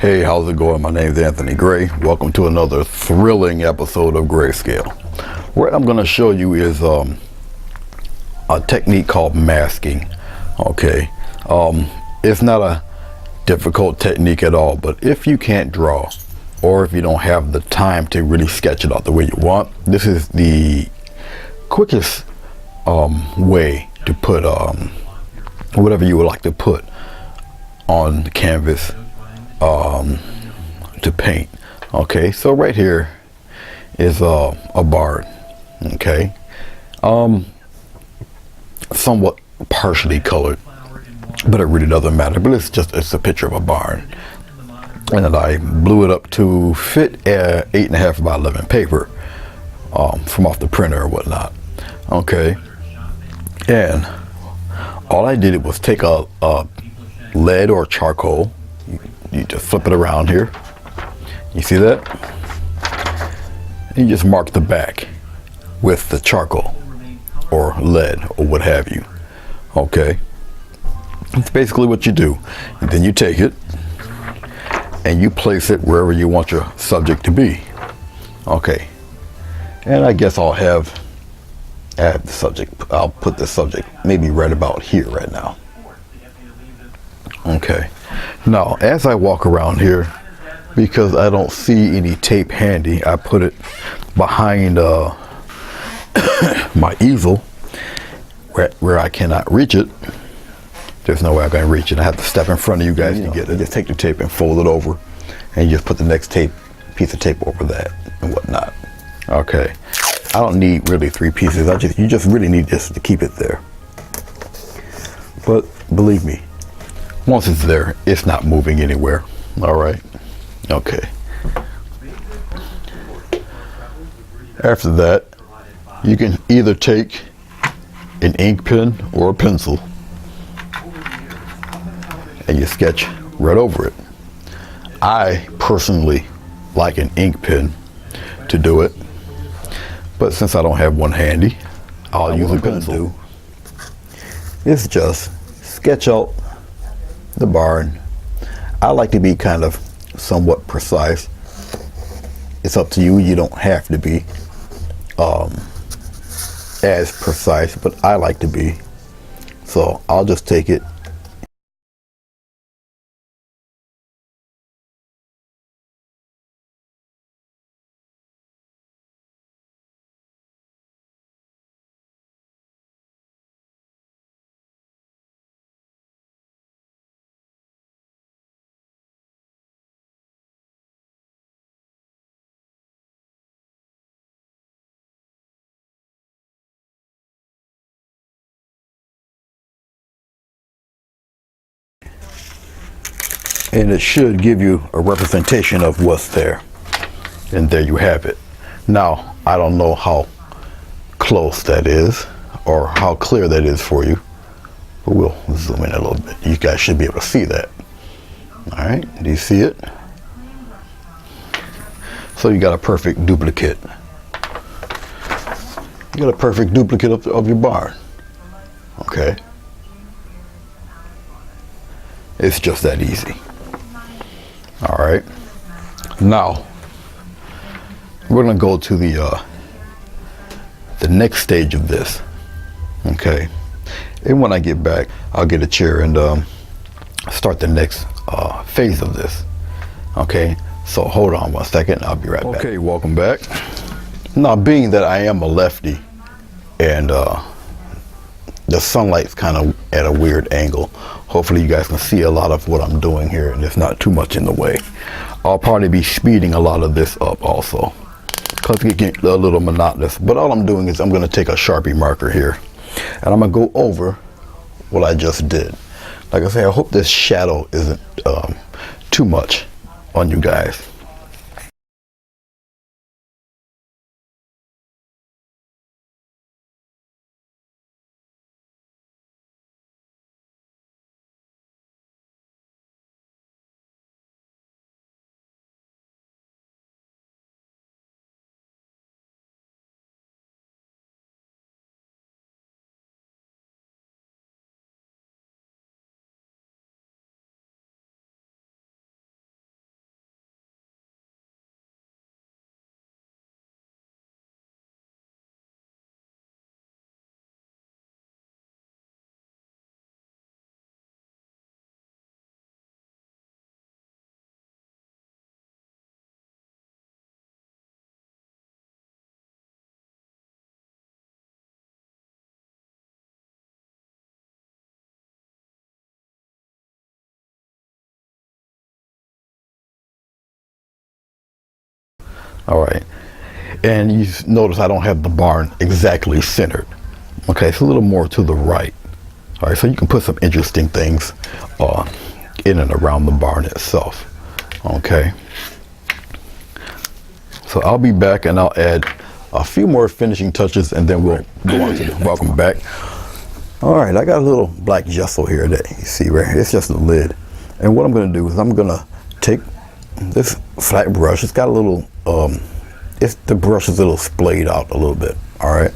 Hey, how's it going? My name is Anthony Gray. Welcome to another thrilling episode of Grayscale. What I'm going to show you is a technique called masking. Okay, it's not a difficult technique at all, but if you can't draw or if you don't have the time to really sketch it out the way you want, this is the quickest way to put whatever you would like to put on the canvas to paint. Okay, so right here is a barn. Okay, somewhat partially colored, but it really doesn't matter. But it's a picture of a barn, and I blew it up to fit 8.5 by 11 paper from off the printer or whatnot. Okay, and all I did was take a lead or charcoal. You just flip it around here. You see that? You just mark the back with the charcoal or lead or what have you. Okay. That's basically what you do. And then you take it and you place it wherever you want your subject to be. Okay. And I guess I'll have the subject. I'll put the subject maybe right about here right now. Okay. Now, as I walk around here, because I don't see any tape handy, I put it behind my easel where I cannot reach it. There's no way I'm going to reach it. I have to step in front of you guys to get it. Just take the tape and fold it over, and you just put the next piece of tape over that and whatnot. Okay. I don't need really 3 pieces. You just really need this to keep it there. But believe me, once it's there, it's not moving anywhere. All right. Okay. After that, you can either take an ink pen or a pencil and you sketch right over it. I personally like an ink pen to do it, but since I don't have one handy, I'll use a pencil. It's just sketch out the barn. I like to be kind of somewhat precise. It's up to you. You don't have to be as precise, but I like to be. So I'll just take it. And it should give you a representation of what's there. And there you have it. Now, I don't know how close that is or how clear that is for you, but we'll zoom in a little bit. You guys should be able to see that. All right, do you see it? So you got a perfect duplicate. You got a perfect duplicate of your barn. Okay. It's just that easy. All right. Now we're gonna go to the next stage of this. Okay. And when I get back, I'll get a chair and start the next phase of this. Okay. So hold on 1 second. I'll be right back. Okay. Welcome back. Now, being that I am a lefty and the sunlight's kind of at a weird angle, hopefully you guys can see a lot of what I'm doing here and there's not too much in the way. I'll probably be speeding a lot of this up also because it gets a little monotonous, but all I'm doing is I'm going to take a Sharpie marker here and I'm going to go over what I just did. Like I say, I hope this shadow isn't too much on you guys. All right. And you notice I don't have the barn exactly centered. Okay, it's a little more to the right. All right, so you can put some interesting things in and around the barn itself. Okay. So I'll be back and I'll add a few more finishing touches and then we'll go on to the welcome back. All right, I got a little black gesso here that you see right here. It's just a lid. And what I'm gonna do is I'm gonna take this flat brush. It's got a little, the brush is a little splayed out a little bit. All right,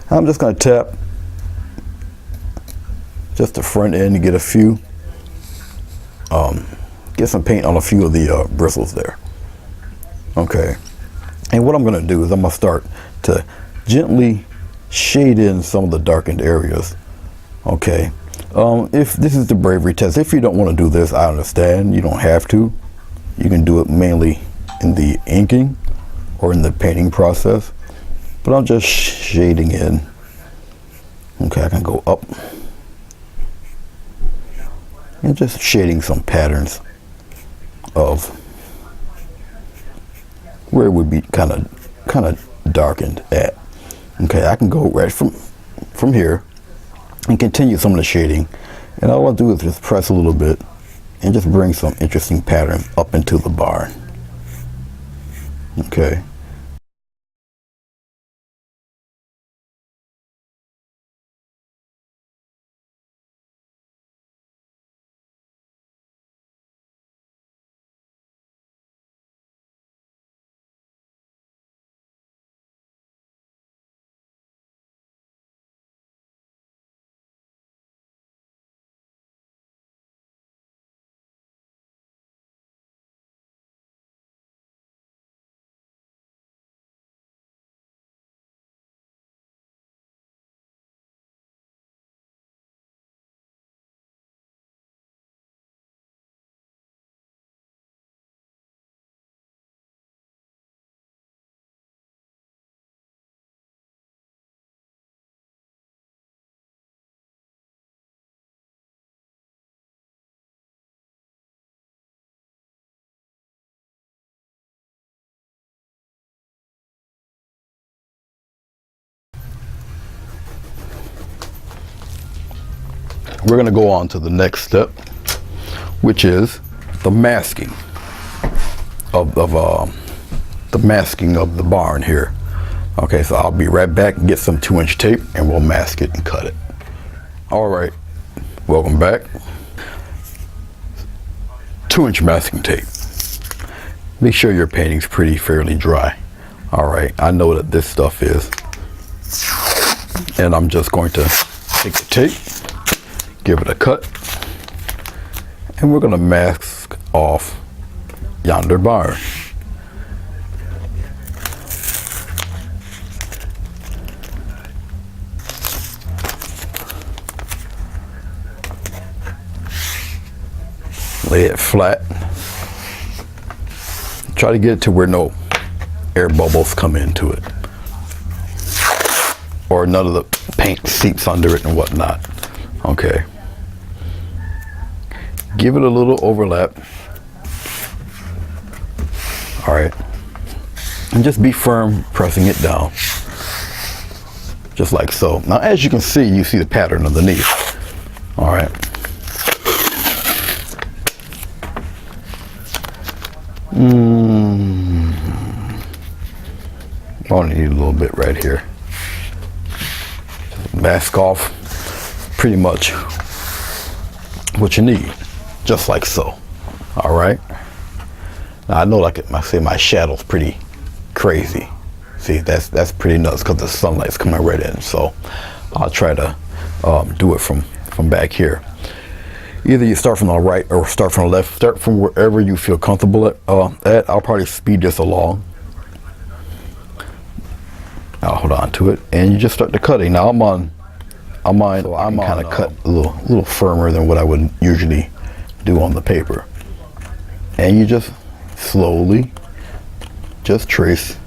I'm just gonna tap just the front end to get a few, get some paint on a few of the bristles there. Okay, and what I'm gonna do is I'm gonna start to gently shade in some of the darkened areas. Okay, if this is the bravery test, if you don't want to do this, I understand. You don't have to. You can do it mainly in the inking or in the painting process. But I'm just shading in. Okay, I can go up and just shading some patterns of where it would be kind of darkened at. Okay, I can go right from here and continue some of the shading, and all I'll do is just press a little bit and just bring some interesting patterns up into the barn. Okay. We're going to go on to the next step, which is the masking of the masking of the barn here. Okay, so I'll be right back and get some 2-inch tape and we'll mask it and cut it. All right, welcome back. 2-inch masking tape. Make sure your painting's fairly dry. All right, I know that this stuff is. And I'm just going to take the tape, give it a cut, and we're going to mask off yonder barn. Lay it flat. Try to get it to where no air bubbles come into it, or none of the paint seeps under it and whatnot. Okay. Give it a little overlap. All right. And just be firm pressing it down. Just like so. Now, as you can see, you see the pattern underneath. All right. I only need a little bit right here. Mask off pretty much what you need, just like so. All right. Now I know, like I say, my shadow's pretty crazy. See, that's pretty nuts because the sunlight's coming right in. So I'll try to do it from back here. Either you start from the right or start from the left. Start from wherever you feel comfortable at. I'll probably speed this along. I'll hold on to it, and you just start the cutting. Now I'm on kind of cut a little firmer than what I would usually do on the paper. And you just slowly just trace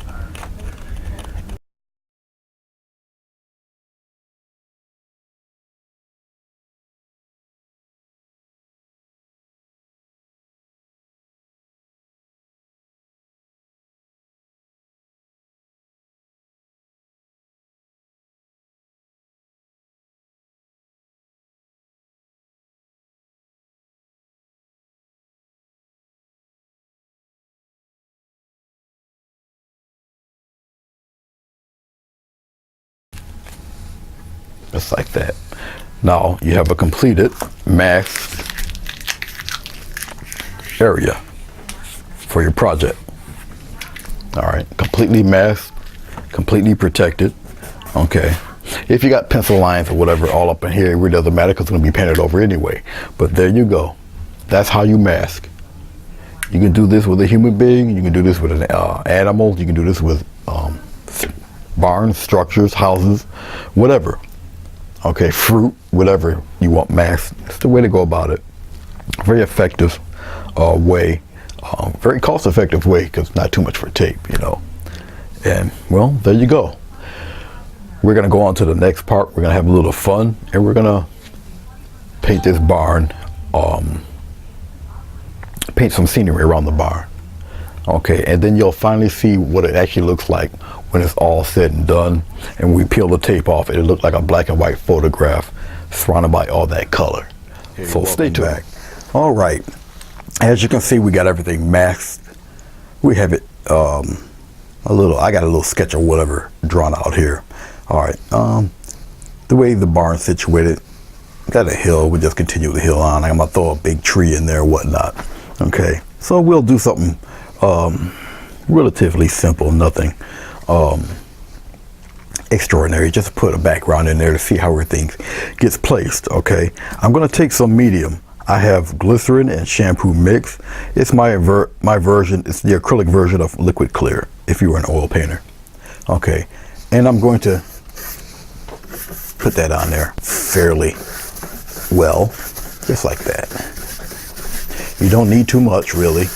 just like that. Now you have a completed masked area for your project. All right, completely masked, completely protected. Okay, if you got pencil lines or whatever all up in here, it really doesn't matter because it's going to be painted over anyway. But there you go. That's how you mask. You can do this with a human being. You can do this with an animal. You can do this with barns, structures, houses, whatever. Okay, fruit, whatever you want masked. That's the way to go about it. Very effective way. Very cost-effective way because not too much for tape, you know. And well, there you go. We're gonna go on to the next part. We're gonna have a little fun, and we're gonna paint this barn. Paint some scenery around the barn. Okay, and then you'll finally see what it actually looks like when it's all said and done. And we peel the tape off, it'll look like a black and white photograph surrounded by all that color. Hey, so stay tuned. All right. As you can see, we got everything masked. We have it I got a little sketch or whatever drawn out here. All right. The way the barn's situated, got a hill. We just continue the hill on. I'm gonna throw a big tree in there, or whatnot. Okay. So we'll do something relatively simple, nothing extraordinary. Just put a background in there to see how everything gets placed. Okay. I'm gonna take some medium. I have glycerin and shampoo mix. It's my version. It's the acrylic version of liquid clear if you were an oil painter. Okay, and I'm going to put that on there fairly well, just like that. You don't need too much, really.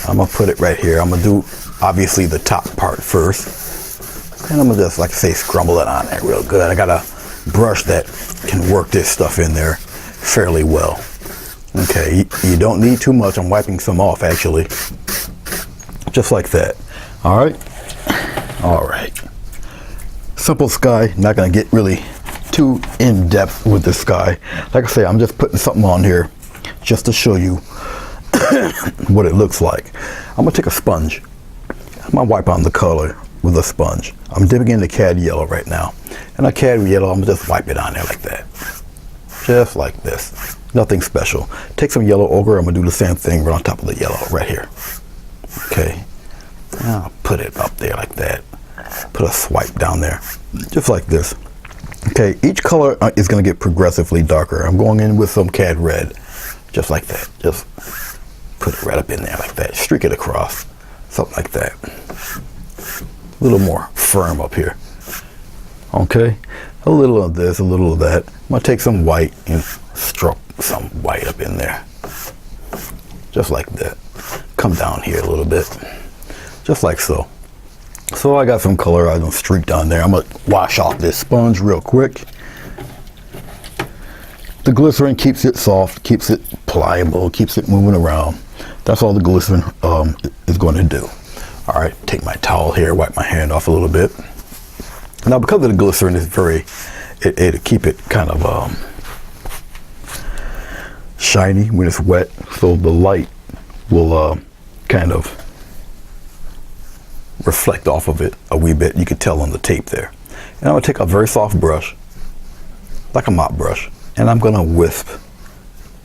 I'm gonna put it right here. I'm gonna do obviously the top part first, and I'm gonna just, like I say, scrumble it on there real good. I got a brush that can work this stuff in there fairly well. Okay, you don't need too much. I'm wiping some off actually, just like that. All right. Simple sky. Not gonna get really too in depth with the sky. Like I say, I'm just putting something on here just to show you what it looks like. I'm gonna take a sponge. I'm gonna wipe on the color with a sponge. I'm dipping into cad yellow right now, and a cad yellow, I'm gonna just wipe it on there like that. Just like this. Nothing special. Take some yellow ochre. I'm gonna do the same thing right on top of the yellow right here. Okay. I'll put it up there like that. Put a swipe down there. Just like this. Okay. Each color is gonna get progressively darker. I'm going in with some cad red. Just like that. Just put it right up in there like that. Streak it across. Something like that. A little more firm up here. Okay. A little of this, a little of that. I'm gonna take some white and stroke some white up in there. Just like that. Come down here a little bit. Just like so. So I got some color I done streaked down there. I'm gonna wash off this sponge real quick. The glycerin keeps it soft, keeps it pliable, keeps it moving around. That's all the glycerin is going to do. All right, take my towel here, wipe my hand off a little bit. Now, because of the glycerin, it's it'll keep it kind of shiny when it's wet, so the light will kind of reflect off of it a wee bit. You can tell on the tape there. And I'm gonna take a very soft brush, like a mop brush, and I'm gonna wisp,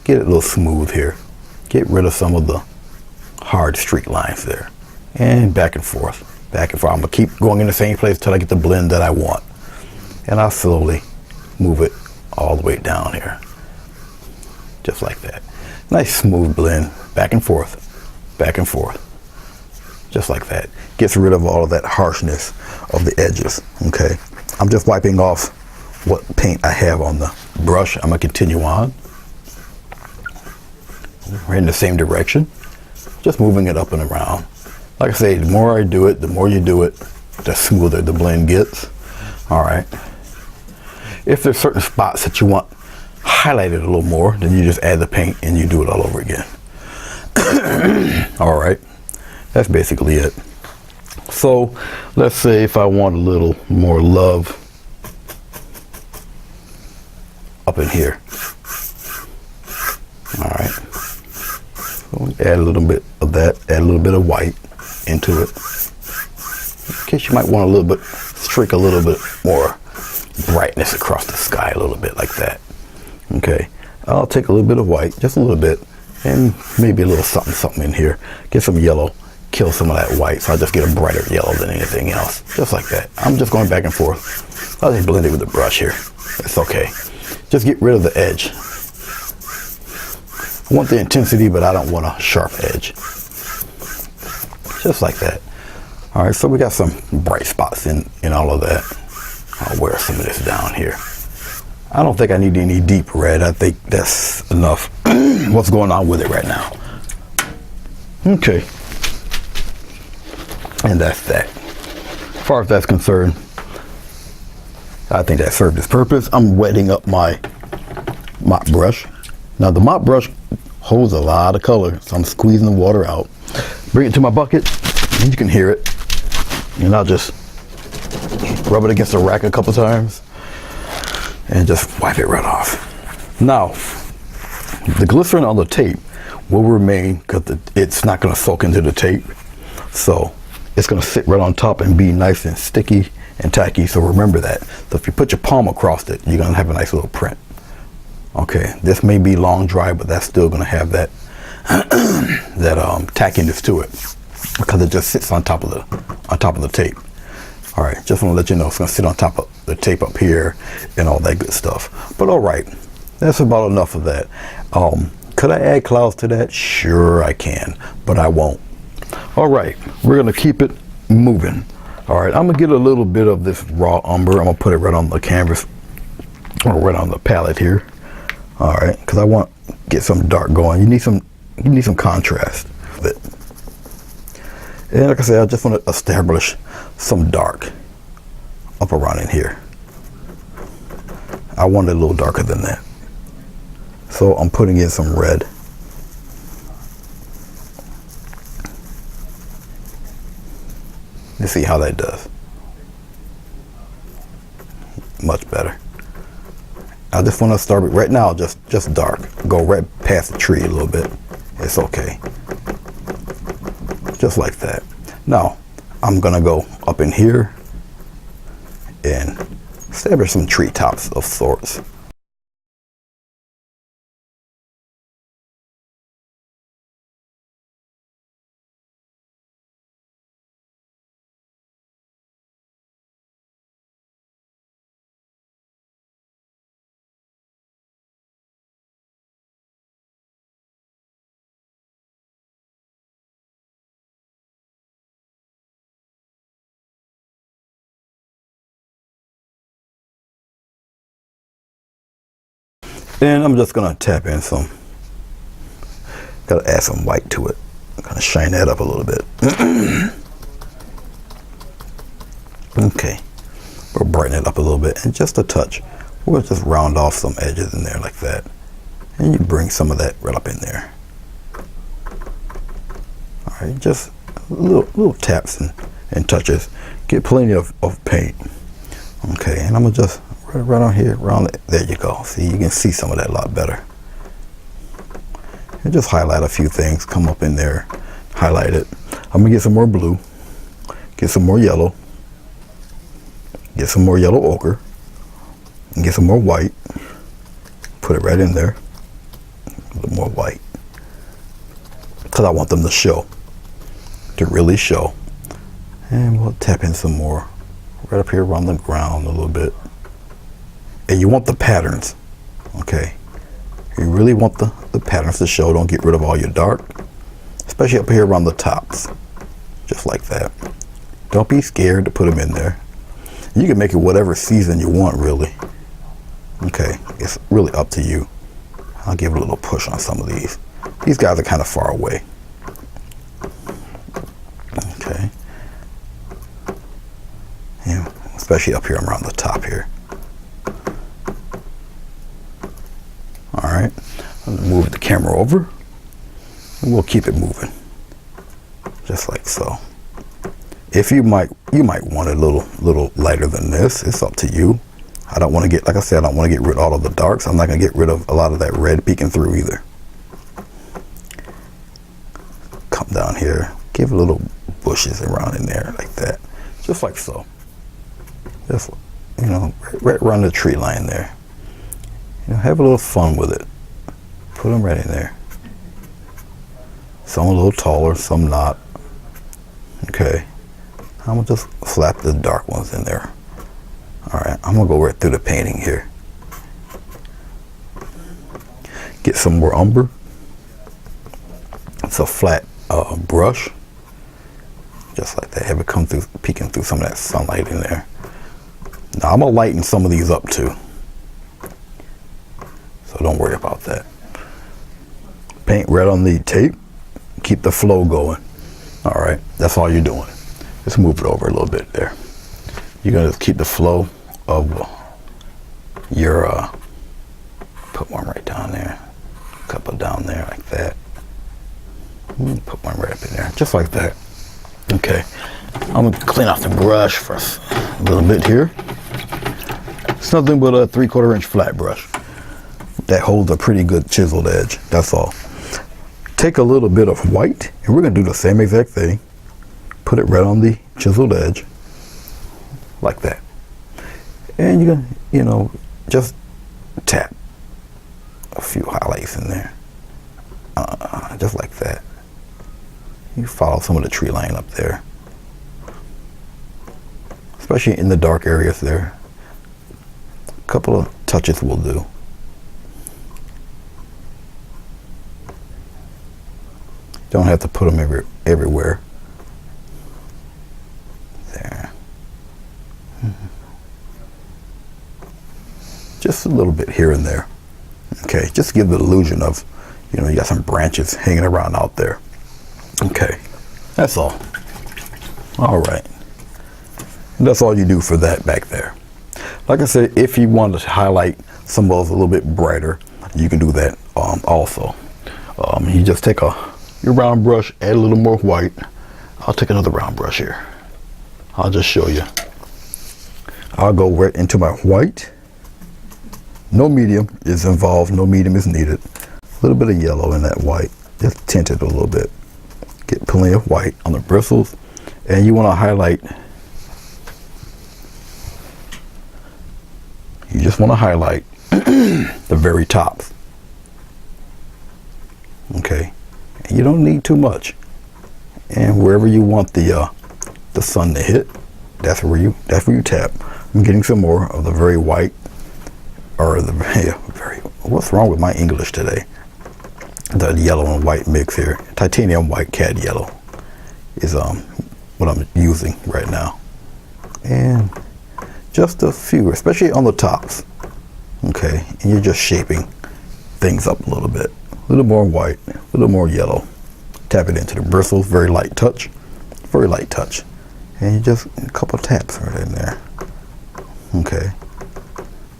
get it a little smooth here, get rid of some of the hard streak lines there, and back and forth. Back and forth. I'm gonna keep going in the same place till I get the blend that I want. And I'll slowly move it all the way down here. Just like that. Nice smooth blend, back and forth, back and forth. Just like that. Gets rid of all of that harshness of the edges, okay? I'm just wiping off what paint I have on the brush. I'm gonna continue on. We're in the same direction. Just moving it up and around. Like I say, the more I do it, the more you do it, the smoother the blend gets. All right. If there's certain spots that you want highlighted a little more, then you just add the paint and you do it all over again. All right. That's basically it. So let's say if I want a little more love up in here. All right. So add a little bit of that, add a little bit of white into it. In case you might want a little bit, streak a little bit more brightness across the sky a little bit like that. Okay, I'll take a little bit of white, just a little bit, and maybe a little something in here. Get some yellow, kill some of that white, so I just get a brighter yellow than anything else. Just like that. I'm just going back and forth. I'll just blend it with the brush here. It's okay. Just get rid of the edge. I want the intensity, but I don't want a sharp edge. Just like that. All right, so we got some bright spots in all of that. I'll wear some of this down here. I don't think I need any deep red. I think that's enough. What's going on with it right now? Okay. And that's that. As far as that's concerned, I think that served its purpose. I'm wetting up my mop brush. Now the mop brush holds a lot of color, so I'm squeezing the water out. Bring it to my bucket, and you can hear it. And I'll just rub it against the rack a couple times and just wipe it right off. Now, the glycerin on the tape will remain because it's not going to soak into the tape. So it's going to sit right on top and be nice and sticky and tacky. So remember that. So if you put your palm across it, you're going to have a nice little print. Okay, this may be long dry, but that's still going to have that tackiness to it because it just sits on top of the tape. All right, just want to let you know it's going to sit on top of the tape up here and all that good stuff. But all right, that's about enough of that. Could I add clouds to that? Sure I can, but I won't. All right, we're going to keep it moving. All right, I'm going to get a little bit of this raw umber. I'm going to put it right on the canvas or right on the palette here. All right, because I want to get some dark going. You need some contrast with it. And like I said, I just want to establish some dark up around in here. I want it a little darker than that. So I'm putting in some red. Let's see how that does. Much better. I just want to start it right now, just dark. Go right past the tree a little bit. It's okay. Just like that. Now, I'm gonna go up in here and establish some treetops of sorts. And I'm just gonna tap in some, gotta add some white to it. I'm gonna shine that up a little bit. Okay, we'll brighten it up a little bit and just a touch. We'll just round off some edges in there like that. And you bring some of that right up in there. All right, just little taps and touches. Get plenty of paint. Okay, and I'm gonna just right on here, around it. There you go. See, you can see some of that a lot better. And just highlight a few things, come up in there, highlight it. I'm gonna get some more blue, get some more yellow, get some more yellow ochre, and get some more white. Put it right in there. A little more white. Because I want them to show, to really show. And we'll tap in some more right up here around the ground a little bit. And you want the patterns, okay? You really want the patterns to show. Don't get rid of all your dark, especially up here around the tops, just like that. Don't be scared to put them in there. You can make it whatever season you want, really. Okay, it's really up to you. I'll give it a little push on some of these. These guys are kind of far away. Okay. Yeah, especially up here around the top here. All right, I'm gonna move the camera over and we'll keep it moving, just like so. If you might want it a little lighter than this. It's up to you. I don't want to get, like I said, I don't want to get rid of all of the darks. I'm not gonna get rid of a lot of that red peeking through either. Come down here, give little bushes around in there like that, just like so. Just you know, right around the tree line there. You know, have a little fun with it. Put them right in there. Some a little taller, some not. Okay. I'm gonna just flap the dark ones in there. All right, I'm gonna go right through the painting here. Get some more umber. It's a flat brush, just like that. Have it come through, peeking through some of that sunlight in there. Now I'm gonna lighten some of these up too, so don't worry about that. Paint red on the tape. Keep the flow going. All right, that's all you're doing. Let's move it over a little bit there. You're gonna keep the flow of your, put one right down there, a couple down there like that. Put one right up in there, just like that. Okay, I'm gonna clean off the brush for a little bit here. It's nothing but a 3/4 inch flat brush that holds a pretty good chiseled edge, that's all. Take a little bit of white, and we're gonna do the same exact thing. Put it right on the chiseled edge, like that. And you're gonna, you know, just tap a few highlights in there, just like that. You follow some of the tree line up there, especially in the dark areas there. A couple of touches will do. Don't have to put them everywhere. There. Just a little bit here and there. Okay, just to give the illusion of, you know, you got some branches hanging around out there. Okay, that's all. All right. That's all you do for that back there. Like I said, if you want to highlight some of those a little bit brighter, you can do that also. You just take your round brush, add a little more white. I'll take another round brush here. I'll just show you. I'll go right into my white. No medium is involved, no medium is needed. A little bit of yellow in that white, just tint it a little bit. Get plenty of white on the bristles, and you want to highlight. You just want to highlight the very tops. Okay, and you don't need too much. And wherever you want the sun to hit, that's where you tap. I'm getting some more of the very white, or the very. What's wrong with my English today? The yellow and white mix here. Titanium white cad yellow is what I'm using right now. And just a few, especially on the tops. Okay, and you're just shaping things up a little bit. A little more white, a little more yellow. Tap it into the bristles, very light touch. Very light touch. And you just, a couple taps right in there. Okay.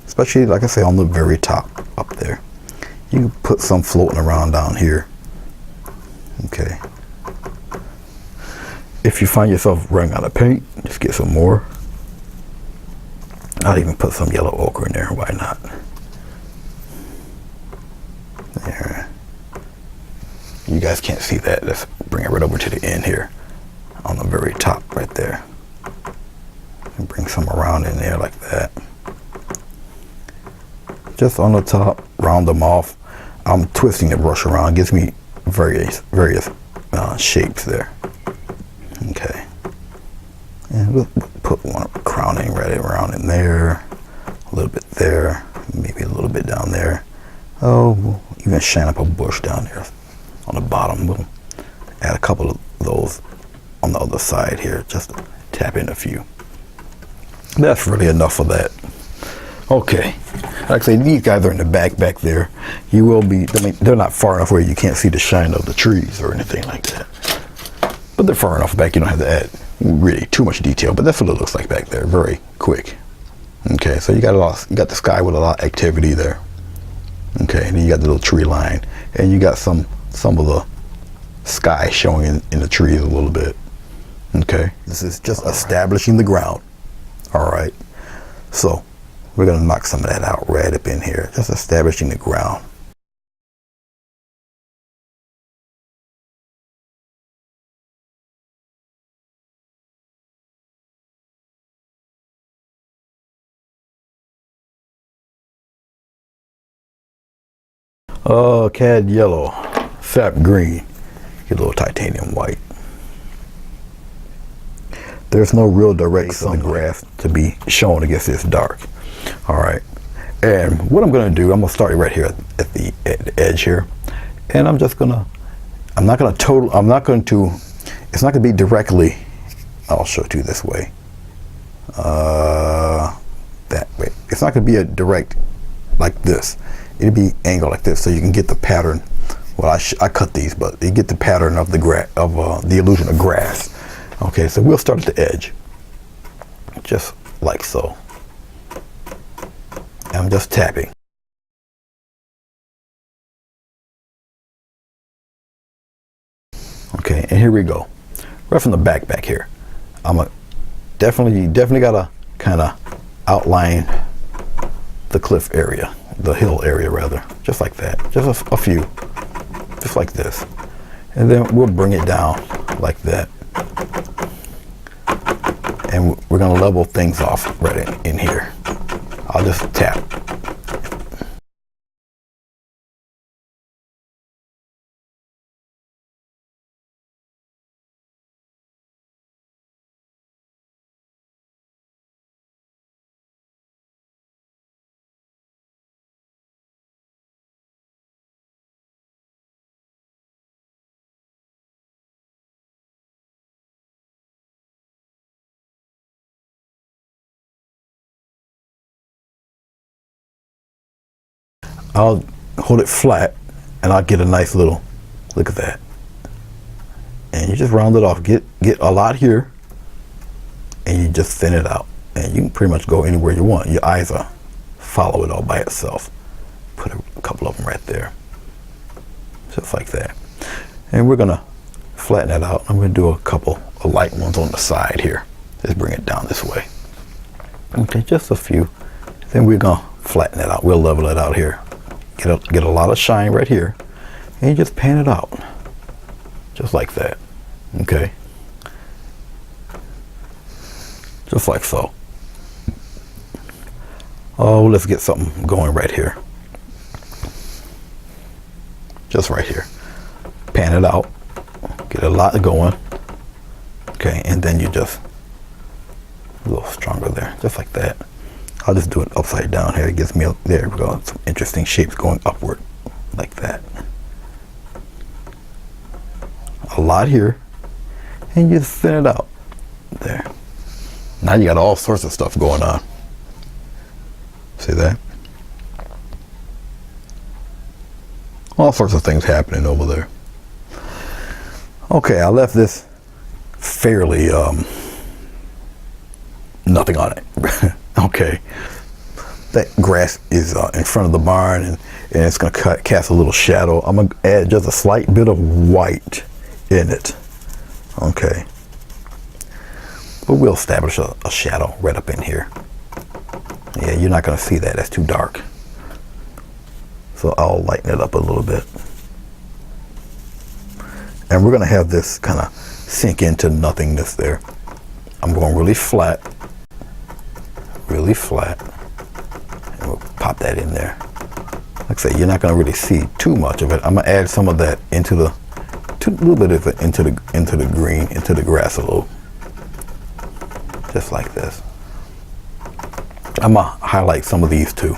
Especially, like I say, on the very top up there. You can put some floating around down here. Okay. If you find yourself running out of paint, just get some more. I'll even put some yellow ochre in there, why not? There. You guys can't see that. Let's bring it right over to the end here. On the very top right there. And bring some around in there like that. Just on the top, round them off. I'm twisting the brush around. It gives me various shapes there. Okay. And we'll put one crowning right around in there. A little bit there. Maybe a little bit down there. Oh, we'll even shine up a bush down there on the bottom. We'll add a couple of those on the other side here. Just tap in a few. That's really enough of that. Okay. Like I say, these guys are in the back there. You will be, I mean, they're not far enough where you can't see the shine of the trees or anything like that. But they're far enough back you don't have to add really too much detail, but that's what it looks like back there, very quick. Okay, so you got you got the sky with a lot of activity there. Okay, and then you got the little tree line, and you got some of the sky showing in the trees a little bit. Okay, this is just establishing the ground. All right, so we're gonna knock some of that out right up in here, just establishing the ground. Cad yellow, sap green, get a little titanium white. There's no real direct on the grass to be shown against this dark. All right, and what I'm gonna do, I'm gonna start right here at the edge here, and I'm not going to, it's not gonna be directly, I'll show it to you this way, that way. It's not gonna be a direct like this. It'll be angled like this, so you can get the pattern. Well, I cut these, but you get the pattern of the illusion of grass. Okay, so we'll start at the edge, just like so. And I'm just tapping. Okay, and here we go. Right from the back here. Definitely gotta kind of outline the cliff area, the hill area rather, just like that. Just a few, just like this. And then we'll bring it down like that. And we're gonna level things off right in here. I'll just tap. I'll hold it flat and I'll get a nice little, look at that. And you just round it off, get a lot here, and you just thin it out. And you can pretty much go anywhere you want. Your eyes are follow it all by itself. Put a couple of them right there, just like that. And we're gonna flatten that out. I'm gonna do a couple of light ones on the side here. Just bring it down this way. Okay, just a few. Then we're gonna flatten it out. We'll level it out here. Get a lot of shine right here, and you just pan it out, just like that. Okay, just like so. Oh, let's get something going right here. Just right here. Pan it out. Get a lot going. Okay, and then you just a little stronger there, just like that. I'll just do it upside down here. It gives me, there we go, some interesting shapes going upward, like that. A lot here, and you just thin it out, there. Now you got all sorts of stuff going on. See that? All sorts of things happening over there. Okay, I left this fairly, nothing on it. Okay, that grass is in front of the barn, and it's going to cast a little shadow. I'm going to add just a slight bit of white in it. Okay, but we'll establish a shadow right up in here. Yeah, you're not going to see that. That's too dark. So I'll lighten it up a little bit. And we're going to have this kind of sink into nothingness there. I'm going really flat. Really flat, and we'll pop that in there. Like I say, you're not going to really see too much of it. I'm going to add some of that into a little bit of it into the green, into the grass a little, just like this. I'm going to highlight some of these too,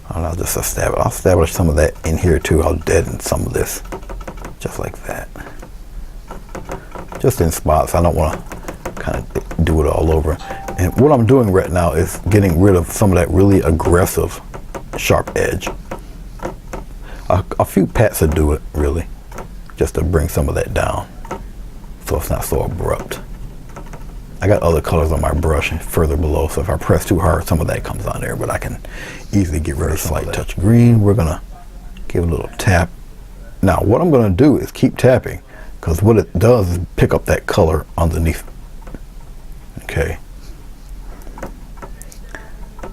and I'll just establish some of that in here too. I'll deaden some of this, just like that, just in spots. I don't want to kind of do it all over. And what I'm doing right now is getting rid of some of that really aggressive sharp edge. A few pats will do it, really, just to bring some of that down so it's not so abrupt. I got other colors on my brush further below, so if I press too hard, some of that comes on there, but I can easily get rid of some slight touch green. We're gonna give a little tap. Now what I'm gonna do is keep tapping, because what it does is pick up that color underneath. Okay,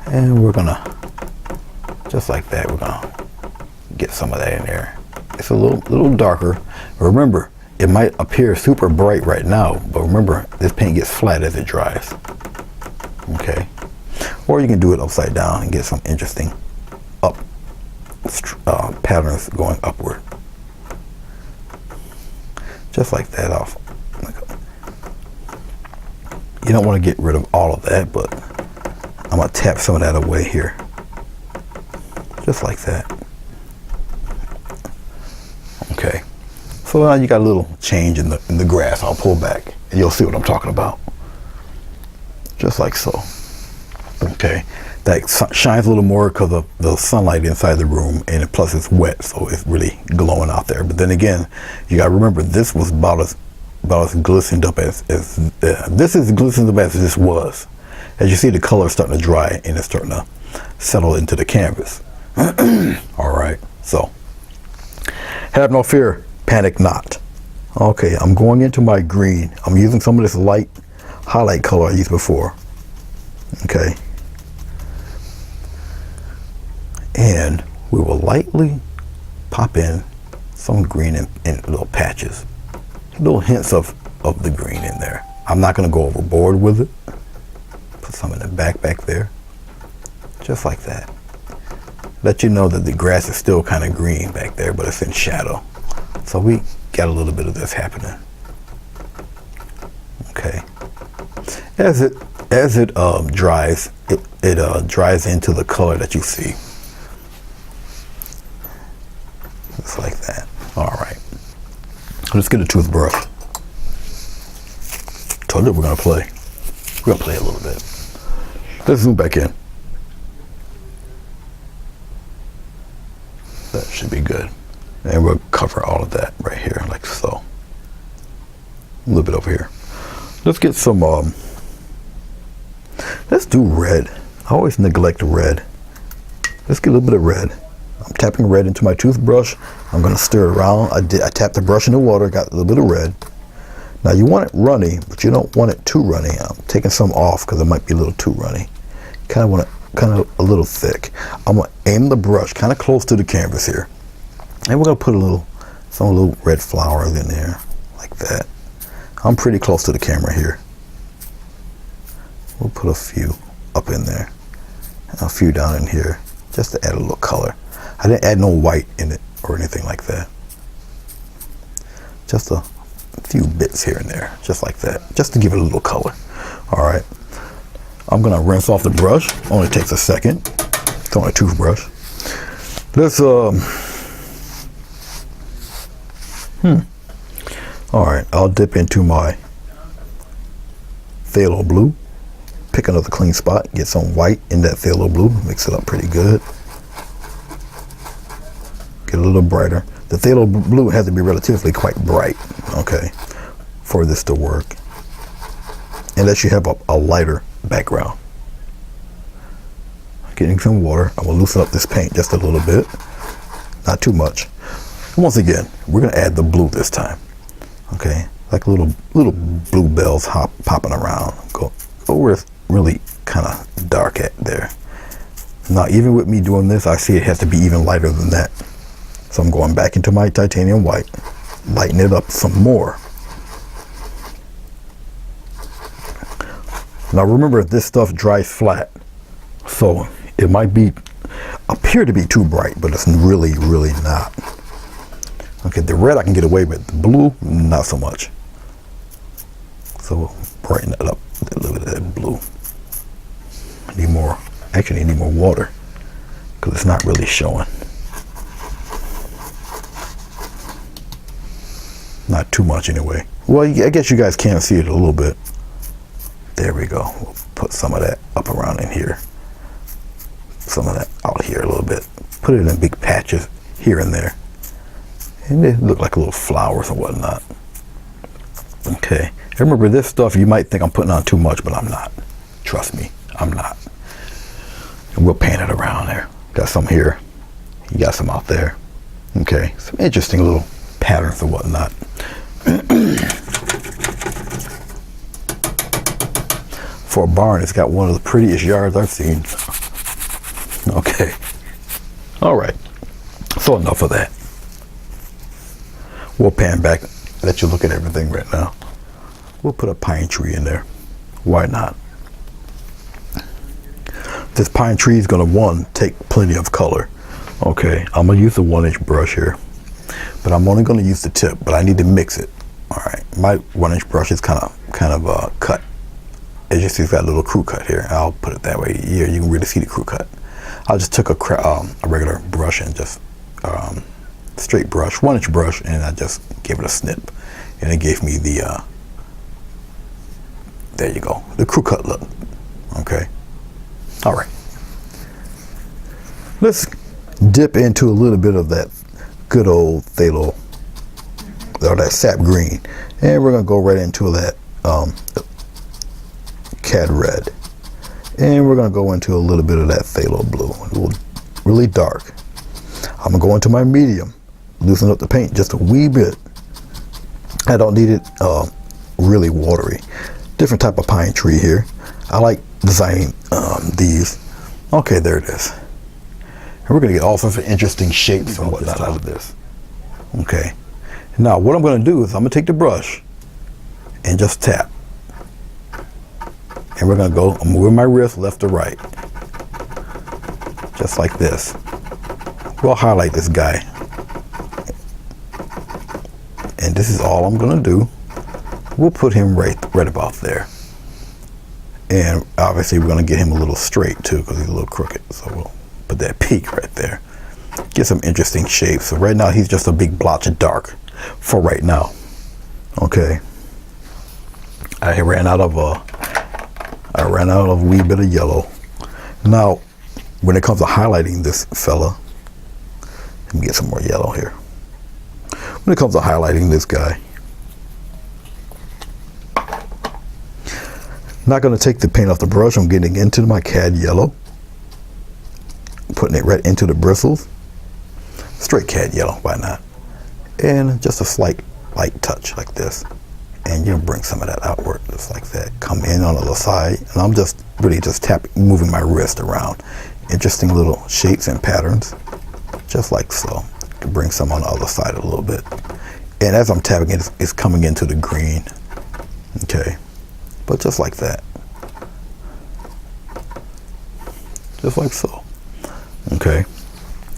and we're gonna, just like that, we're gonna get some of that in there. It's a little darker. Remember, it might appear super bright right now, but remember, this paint gets flat as it dries. Okay, or you can do it upside down and get some interesting up patterns going upward. Just like that off. You don't want to get rid of all of that, but I'm going to tap some of that away here. Just like that. Okay. So now you got a little change in the grass. I'll pull back and you'll see what I'm talking about. Just like so. Okay. That shines a little more because of the sunlight inside the room, and plus it's wet, so it's really glowing out there. But then again, you got to remember, this was about as glistened up as this is glistened up as this was. As you see, the color is starting to dry and it's starting to settle into the canvas. All right, so have no fear, panic not. Okay, I'm going into my green. I'm using some of this light highlight color I used before. Okay. And we will lightly pop in some green in little patches. Little hints of the green in there. I'm not going to go overboard with it. Put some in the back there. Just like that. Let you know that the grass is still kind of green back there, but it's in shadow. So we got a little bit of this happening. Okay. As it dries, it dries into the color that you see. Just like that. All right. Let's get a toothbrush. Told you we're gonna play. We're gonna play a little bit. Let's zoom back in. That should be good. And we'll cover all of that right here, like so. A little bit over here. Let's get some, let's do red. I always neglect red. Let's get a little bit of red. I'm tapping red into my toothbrush. I'm gonna stir it around. I tapped the brush in the water, got a little bit of red. Now you want it runny, but you don't want it too runny. I'm taking some off because it might be a little too runny. Kind of want it kind of a little thick. I'm gonna aim the brush kind of close to the canvas here. And we're gonna put some little red flowers in there, like that. I'm pretty close to the camera here. We'll put a few up in there, and a few down in here, just to add a little color. I didn't add no white in it or anything like that. Just a few bits here and there, just like that, just to give it a little color. All right, I'm gonna rinse off the brush. Only takes a second. It's on a toothbrush. Let's all right, I'll dip into my phthalo blue. Pick another clean spot, get some white in that phthalo blue, mix it up pretty good. Get a little brighter. The phthalo blue has to be relatively quite bright, okay, for this to work. Unless you have a lighter background. Getting some water. I'm gonna loosen up this paint just a little bit, not too much. Once again, we're gonna add the blue this time, okay? Like little blue bells popping around. Go where it's really kind of dark at there. Now, even with me doing this, I see it has to be even lighter than that. So I'm going back into my titanium white, lighten it up some more. Now remember, this stuff dries flat, so it might appear to be too bright, but it's really, really not. Okay, the red I can get away with, the blue, not so much. So we'll brighten it up a little bit of that blue. Need more, actually need more water, because it's not really showing. Not too much anyway. Well, I guess you guys can see it a little bit. There we go. We'll put some of that up around in here. Some of that out here a little bit. Put it in big patches here and there. And they look like little flowers and whatnot. Okay. Remember, this stuff you might think I'm putting on too much, but I'm not. Trust me, I'm not. And we'll paint it around there. Got some here. You got some out there. Okay. Some interesting little patterns and whatnot. For a barn, it's got one of the prettiest yards I've seen. Okay. All right. So enough of that. We'll pan back, let you look at everything right now. We'll put a pine tree in there. Why not? This pine tree is going to, one, take plenty of color. Okay, I'm gonna use the 1-inch brush here, but I'm only gonna use the tip, but I need to mix it. All right, my 1-inch brush is kind of cut. As you see, it's got a little crew cut here. I'll put it that way. Here you can really see the crew cut. I just took a regular brush and just straight brush, 1-inch brush, and I just gave it a snip, and it gave me the there you go, the crew cut look. Okay, all right. Let's dip into a little bit of that good old phthalo, or that sap green, and we're gonna go right into that cad red, and we're gonna go into a little bit of that phthalo blue, really dark. I'm gonna go into my medium, loosen up the paint just a wee bit. I don't need it really watery. Different type of pine tree here. I like designing these. Okay, there it is. And we're gonna get all sorts of interesting shapes and whatnot out of this. Okay. Now what I'm gonna do is I'm gonna take the brush and just tap. And we're gonna go, I'm moving my wrist left to right. Just like this. We'll highlight this guy. And this is all I'm gonna do. We'll put him right about there. And obviously we're gonna get him a little straight too, because he's a little crooked. So we'll put that peak right there. Get some interesting shapes. So right now he's just a big blotch of dark for right now. Okay. I ran out of a wee bit of yellow. Now, when it comes to highlighting this fella, let me get some more yellow here. When it comes to highlighting this guy, not going to take the paint off the brush. I'm getting into my cad yellow, putting it right into the bristles. Straight cad yellow, why not? And just a slight light touch like this. And you'll bring some of that outward, just like that. Come in on the other side, and I'm just really just moving my wrist around. Interesting little shapes and patterns, just like so. Bring some on the other side a little bit. And as I'm tapping it, it's coming into the green. Okay, but just like that. Just like so. Okay,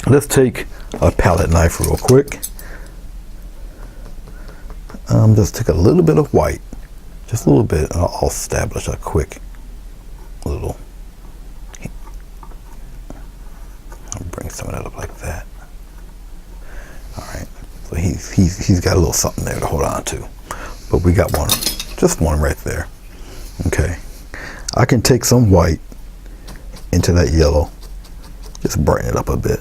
let's take a palette knife real quick. Just take a little bit of white, just a little bit, and I'll establish a quick little. I'll bring some of that up like that. All right, so he's got a little something there to hold on to, but we got one, just one right there. Okay, I can take some white into that yellow, just brighten it up a bit,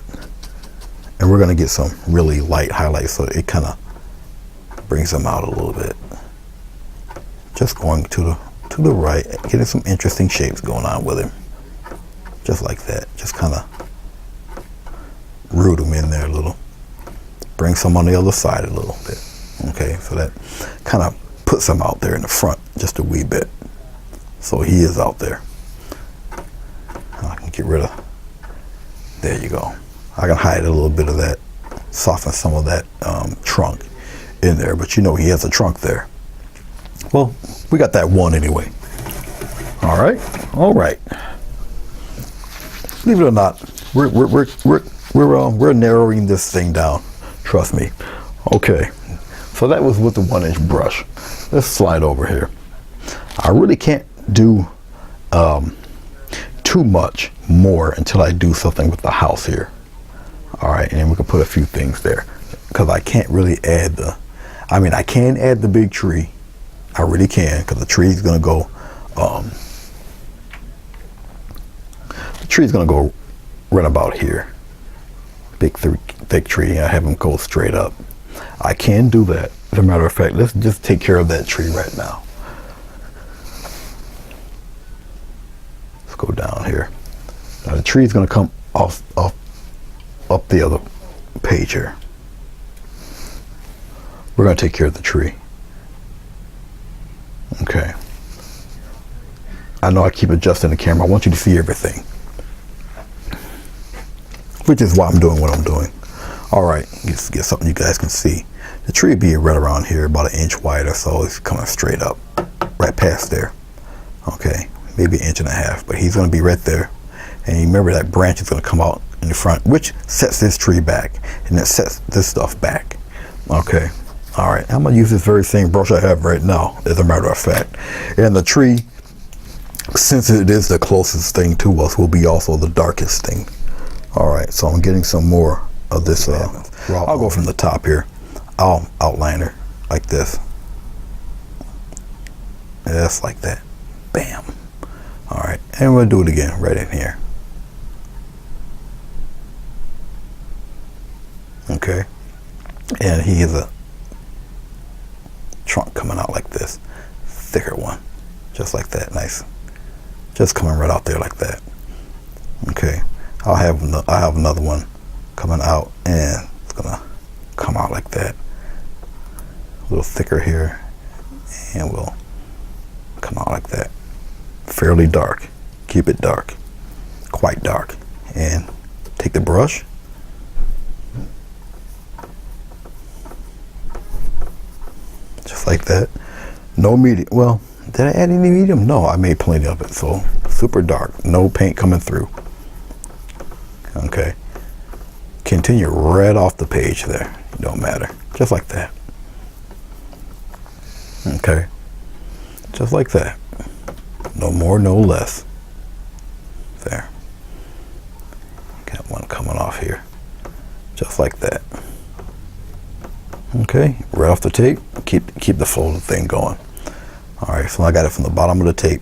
and we're gonna get some really light highlights, so it kind of brings them out a little bit. Just going to the right, getting some interesting shapes going on with him. Just like that. Just kind of root them in there a little. Bring some on the other side a little bit. Okay, so that kind of puts him out there in the front just a wee bit. So he is out there. I can get rid of, there you go. I can hide a little bit of that, soften some of that trunk in there, but you know he has a trunk there. Well, we got that one anyway. All right. Believe it or not, we're narrowing this thing down. Trust me. Okay, so that was with the 1-inch brush. Let's slide over here. I really can't do too much more until I do something with the house here. All right, and then we can put a few things there, because I can't really add I can add the big tree. I really can, because the tree's gonna go, right about here. Big thick tree, I have them go straight up. I can do that. As a matter of fact, let's just take care of that tree right now. Let's go down here. Now the tree's gonna come up the other page here. We're going to take care of the tree. Okay. I know I keep adjusting the camera. I want you to see everything, which is why I'm doing what I'm doing. All right, let's get something you guys can see. The tree would be right around here, about 1 inch wide or so. It's coming straight up, right past there. Okay, maybe 1.5 inches, but he's going to be right there. And you remember that branch is going to come out in the front, which sets this tree back, and it sets this stuff back. Okay, all right, I'm gonna use this very same brush I have right now, as a matter of fact. And the tree, since it is the closest thing to us, will be also the darkest thing. All right, so I'm getting some more of this. I'll go from the top here. I'll outline her like this. Just like that. Bam. All right, and we'll do it again right in here. Okay, and he has a trunk coming out like this, thicker one, just like that. Nice, just coming right out there like that. Okay, I'll have another one coming out, and it's gonna come out like that, a little thicker here, and we'll come out like that. Fairly dark. Keep it dark, quite dark. And take the brush, just like that. No medium. Well, did I add any medium? No, I made plenty of it. So super dark, no paint coming through. Okay, continue right off the page there. It don't matter, just like that. Okay, just like that. No more, no less. There. Got one coming off here, just like that. Okay, right off the tape. Keep the folded thing going. All right, so I got it from the bottom of the tape,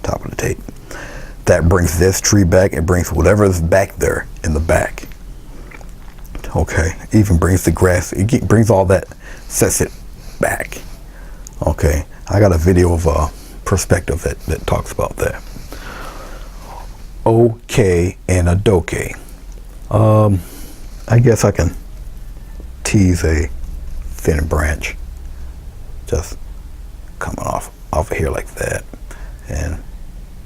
top of the tape. That brings this tree back. It brings whatever is back there in the back. Okay, even brings the grass. It brings all that, sets it back. Okay, I got a video of perspective that talks about that. Okay, and a doke. I guess I can tease a thin branch, just coming off of here like that, and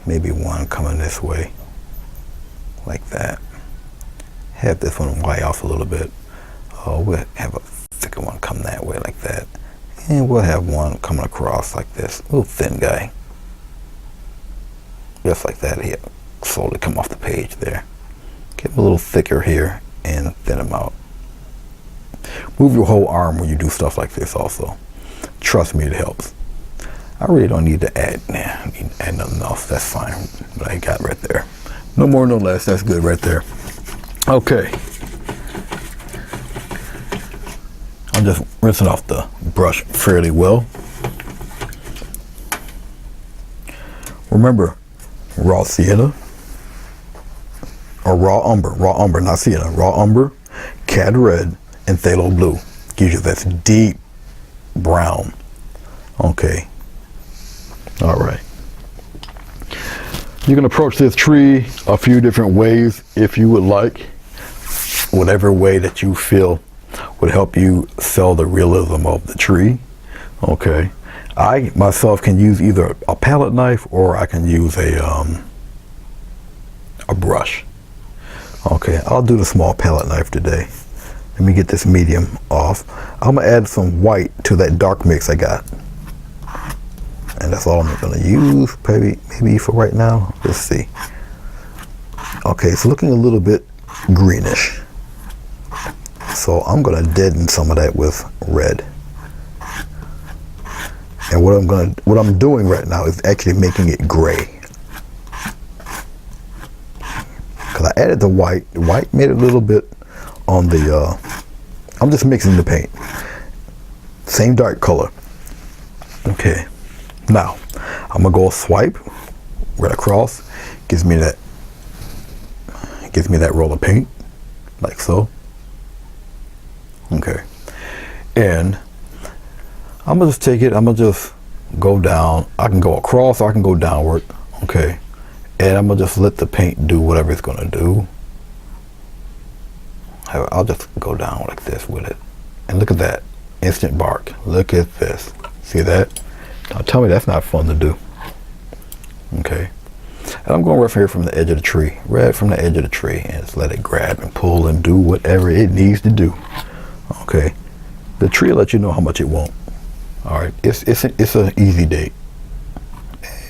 maybe one coming this way like that. Have this one way off a little bit. We'll have a thicker one come that way like that, and we'll have one coming across like this, little thin guy, just like that here. Slowly come off the page there. Get them a little thicker here and thin them out. Move your whole arm when you do stuff like this also. Trust me, it helps. I really don't need to add, I need to add nothing else. That's fine. What I got right there. No more, no less. That's good right there. Okay. I'm just rinsing off the brush fairly well. Remember, raw sienna, or raw umber, not sienna, raw umber, cad red, and phthalo blue. Gives you that deep brown. Okay. All right. You can approach this tree a few different ways if you would like. Whatever way that you feel would help you sell the realism of the tree. Okay. I myself can use either a palette knife or I can use a brush. Okay, I'll do the small palette knife today. Let me get this medium off. I'm gonna add some white to that dark mix I got. And that's all I'm gonna use, maybe for right now. Let's see. Okay, it's looking a little bit greenish. So I'm gonna deaden some of that with red. And what I'm doing right now is actually making it gray. Because I added the white. The white made it a little bit on the, I'm just mixing the paint. Same dark color. Okay. Now, I'm gonna go swipe right across. Gives me that roll of paint, like so. Okay. And I'm gonna just take it, I'm gonna just go down. I can go across or I can go downward. Okay. And I'm gonna just let the paint do whatever it's gonna do. I'll just go down like this with it. And look at that. Instant bark. Look at this. See that? Now tell me that's not fun to do. Okay. And I'm going right here from the edge of the tree. Right from the edge of the tree. And just let it grab and pull and do whatever it needs to do. Okay. The tree will let you know how much it wants. Alright. It's an easy date.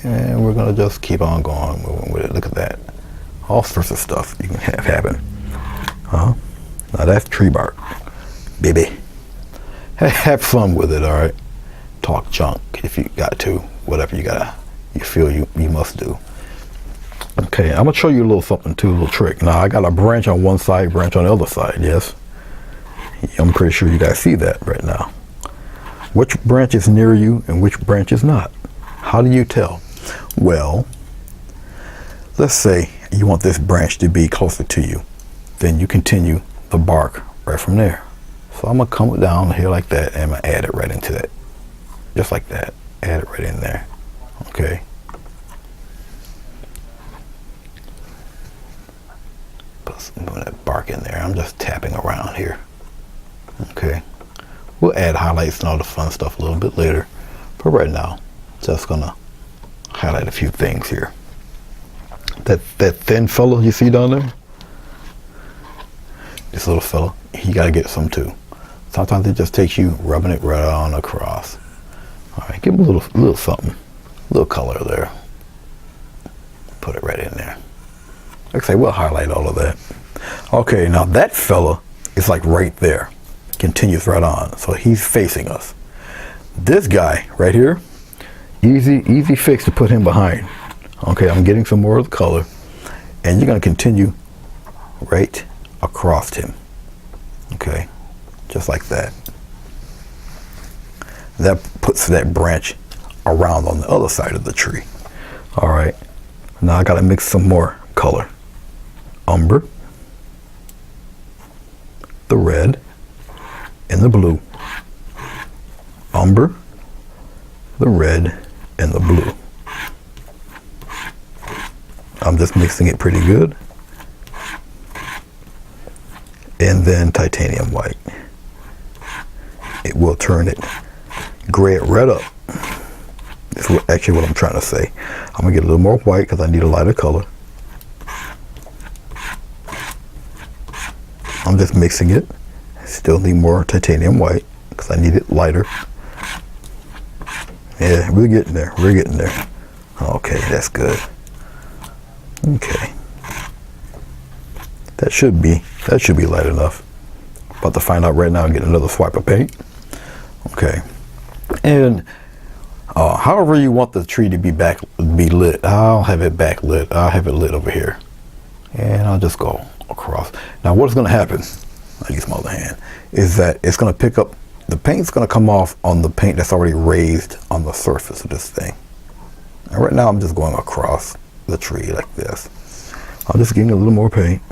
And we're gonna just keep on going, moving with it. Look at that. All sorts of stuff you can have happen. Now that's tree bark, baby. Have fun with it, all right? Talk junk if you got to, whatever you feel you must do. Okay, I'm gonna show you a little something too, a little trick. Now I got a branch on one side, branch on the other side, yes? I'm pretty sure you guys see that right now. Which branch is near you and which branch is not? How do you tell? Well, let's say you want this branch to be closer to you. Then you continue the bark right from there. So I'm gonna come down here like that and I'm gonna add it right into that. Just like that, add it right in there, okay? Put some of that bark in there. I'm just tapping around here, okay? We'll add highlights and all the fun stuff a little bit later. But right now, just gonna highlight a few things here. That thin fella you see down there? This little fella, you gotta get some too. Sometimes it just takes you rubbing it right on across. All right, give him a little something, a little color there. Put it right in there. Like I say, we'll highlight all of that. Okay, now that fella is like right there. Continues right on, so he's facing us. This guy right here, easy fix to put him behind. Okay, I'm getting some more of the color, and you're gonna continue right across him. Okay, just like that. That puts that branch around on the other side of the tree. All right, now I gotta mix some more color. Umber, the red, and the blue. Umber, the red, and the blue. I'm just mixing it pretty good. And then titanium white. It will turn it gray red up. That's actually what I'm trying to say. I'm gonna get a little more white because I need a lighter color. I'm just mixing it. Still need more titanium white because I need it lighter. Yeah, we're getting there. We're getting there. Okay, that's good. Okay. That should be light enough. About to find out right now and get another swipe of paint. Okay. And however you want the tree to be lit, I'll have it backlit. I'll have it lit over here. And I'll just go across. Now what's gonna happen, I use my other hand, is that it's gonna pick up, the paint's gonna come off on the paint that's already raised on the surface of this thing. And right now I'm just going across the tree like this. I'm just getting a little more paint.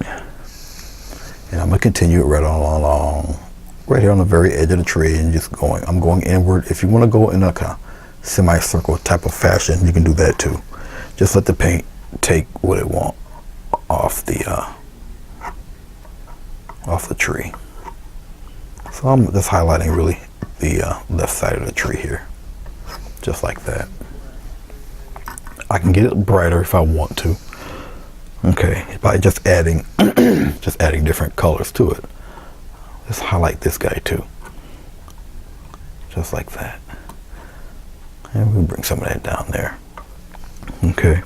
And I'm gonna continue it right on along, right here on the very edge of the tree, and just going, I'm going inward. If you wanna go in a kind of semicircle type of fashion, you can do that too. Just let the paint take what it wants off the tree. So I'm just highlighting really the left side of the tree here, just like that. I can get it brighter if I want to. Okay, by just adding different colors to it. Let's highlight this guy too, just like that. And we'll bring some of that down there. Okay.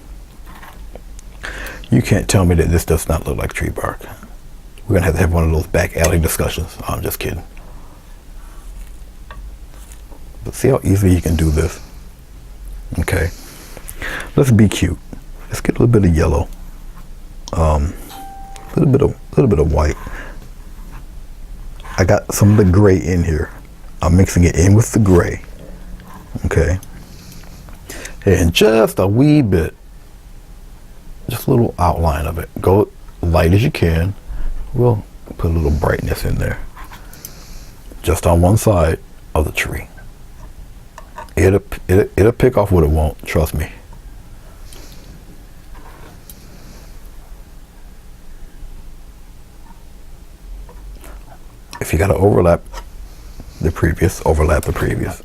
You can't tell me that this does not look like tree bark. We're gonna have to have one of those back alley discussions. I'm just kidding. But see how easily you can do this. Okay. Let's be cute. Let's get a little bit of yellow. A little bit of white. I got some of the gray in here. I'm mixing it in with the gray. Okay. And just a wee bit, just a little outline of it. Go light as you can. We'll put a little brightness in there. Just on one side of the tree. It'll pick off what it wants, trust me. If you gotta overlap the previous.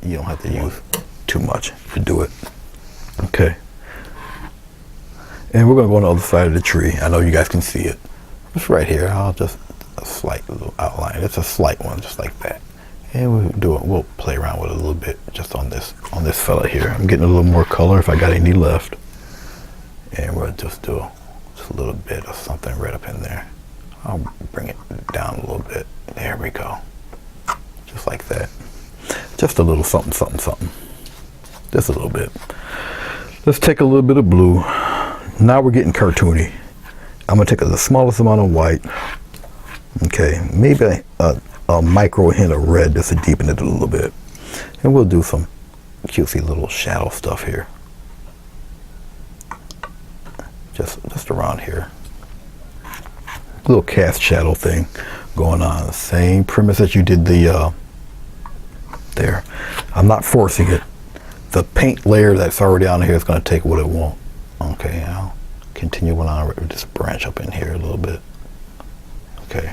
You don't have to use too much to do it. Okay. And we're gonna go on the other side of the tree. I know you guys can see it. It's right here. I'll just a slight little outline. It's a slight one, just like that. And we'll play around with it a little bit just on this fella here. I'm getting a little more color if I got any left. And we'll just do just a little bit of something right up in there. I'll bring it down a little bit. There we go. Just like that. Just a little something, something, something. Just a little bit. Let's take a little bit of blue. Now we're getting cartoony. I'm gonna take the smallest amount of white. Okay, maybe a micro hint of red just to deepen it a little bit. And we'll do some cutesy little shadow stuff here. Just around here. Little cast shadow thing going on. Same premise that you did the there. I'm not forcing it. The paint layer that's already on here is going to take what it wants. Okay, I'll continue on with this branch up in here a little bit. Okay.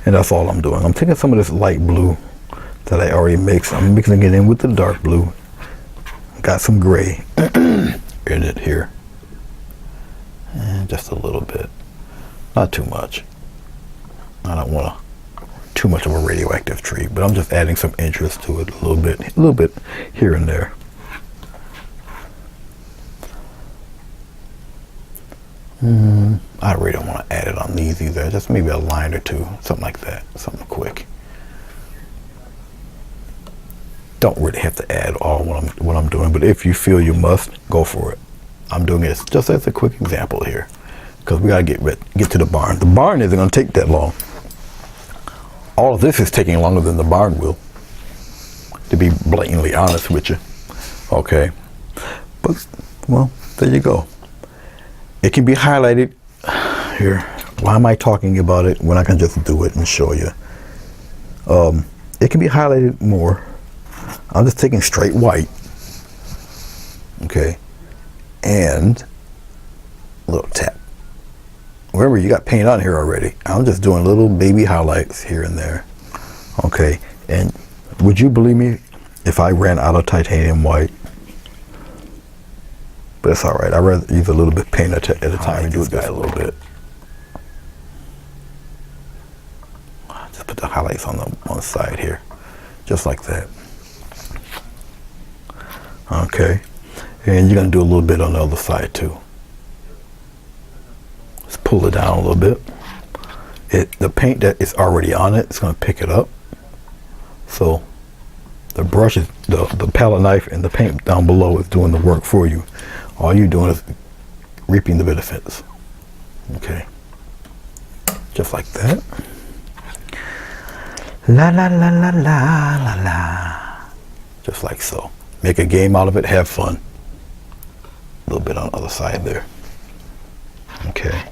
And that's all I'm doing. I'm taking some of this light blue that I already mixed. I'm mixing it in with the dark blue. Got some gray in it here. And just a little bit. Not too much. I don't want too much of a radioactive tree, but I'm just adding some interest to it a little bit here and there. I really don't want to add it on these either. Just maybe a line or two, something like that, something quick. Don't really have to add all what I'm doing, but if you feel you must, go for it. I'm doing it just as a quick example here, because we gotta get to the barn. The barn isn't gonna take that long. All of this is taking longer than the barn will, to be blatantly honest with you. Okay, but well, there you go. It can be highlighted here. Why am I talking about it when I can just do it and show you? It can be highlighted more. I'm just taking straight white. Okay. And a little tap. Remember, you got paint on here already. I'm just doing little baby highlights here and there. Okay. And would you believe me if I ran out of titanium white? But it's all right. I'd rather use a little bit of paint at a time and do this guy a little bit. Just put the highlights on the side here, just like that. Okay, and you're gonna do a little bit on the other side too. Let's pull it down a little bit. The paint that is already on it is gonna pick it up. So the brush is the palette knife and the paint down below is doing the work for you. All you're doing is reaping the benefits. Okay, just like that. La la la la la la la. Just like so. Make a game out of it. Have fun. A little bit on the other side there. Okay,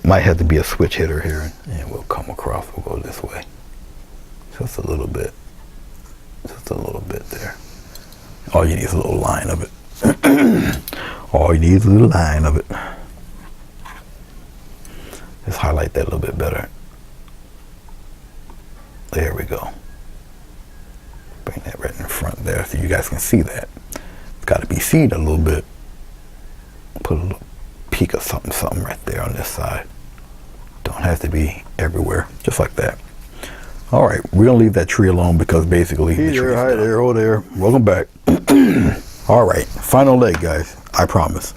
might have to be a switch hitter here, and we'll come across. We'll go this way. Just a little bit. Just a little bit there. All you need is a little line of it. All you need is a little line of it. Let's highlight that a little bit better. There we go. Bring that right in front there so you guys can see that. It's got to be seen a little bit. Put a little peak of something right there on this side. Don't have to be everywhere. Just like that. All right, we're gonna leave that tree alone because basically the tree. Hi there, oh there. Welcome back. All right, final leg, guys. I promise.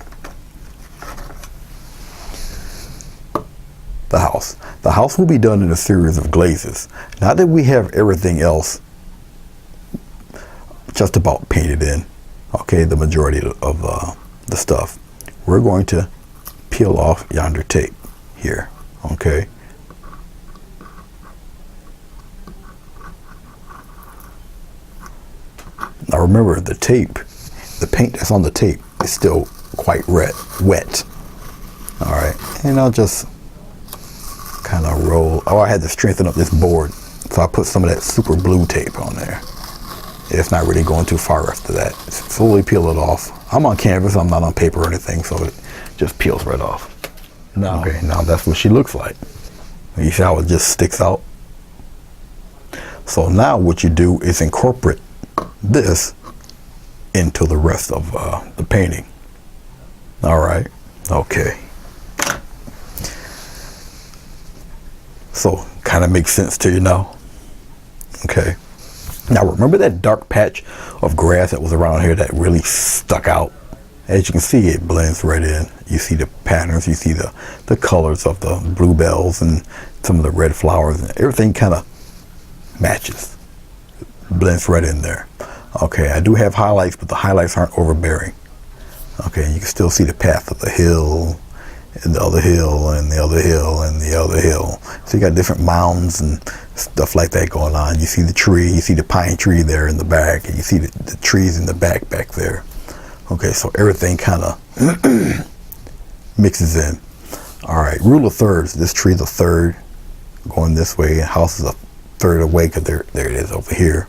The house. The house will be done in a series of glazes. Now that we have everything else just about painted in, okay, the majority of the stuff, we're going to peel off yonder tape here, okay? Now remember, the tape, the paint that's on the tape is still quite wet. All right, and I'll just kind of roll. Oh, I had to strengthen up this board, so I put some of that super blue tape on there. It's not really going too far after that. Slowly peel it off. I'm on canvas, I'm not on paper or anything, so it just peels right off. Now, okay, now that's what she looks like. You see how it just sticks out? So now what you do is incorporate this into the rest of the painting. All right, okay. So kind of makes sense to you now. Okay. Now remember that dark patch of grass that was around here that really stuck out As you can see, it blends right in. You see the patterns, you see the colors of the bluebells and some of the red flowers, and everything kind of matches. Blends right in there. Okay, I do have highlights, but the highlights aren't overbearing. Okay, you can still see the path of the hill, and the other hill, and the other hill, and the other hill. So you got different mounds and stuff like that going on. You see the tree, you see the pine tree there in the back, and you see the trees in the back there. Okay, so everything kind of mixes in. All right, rule of thirds. This tree is a third going this way, and house is a third away, because there it is over here.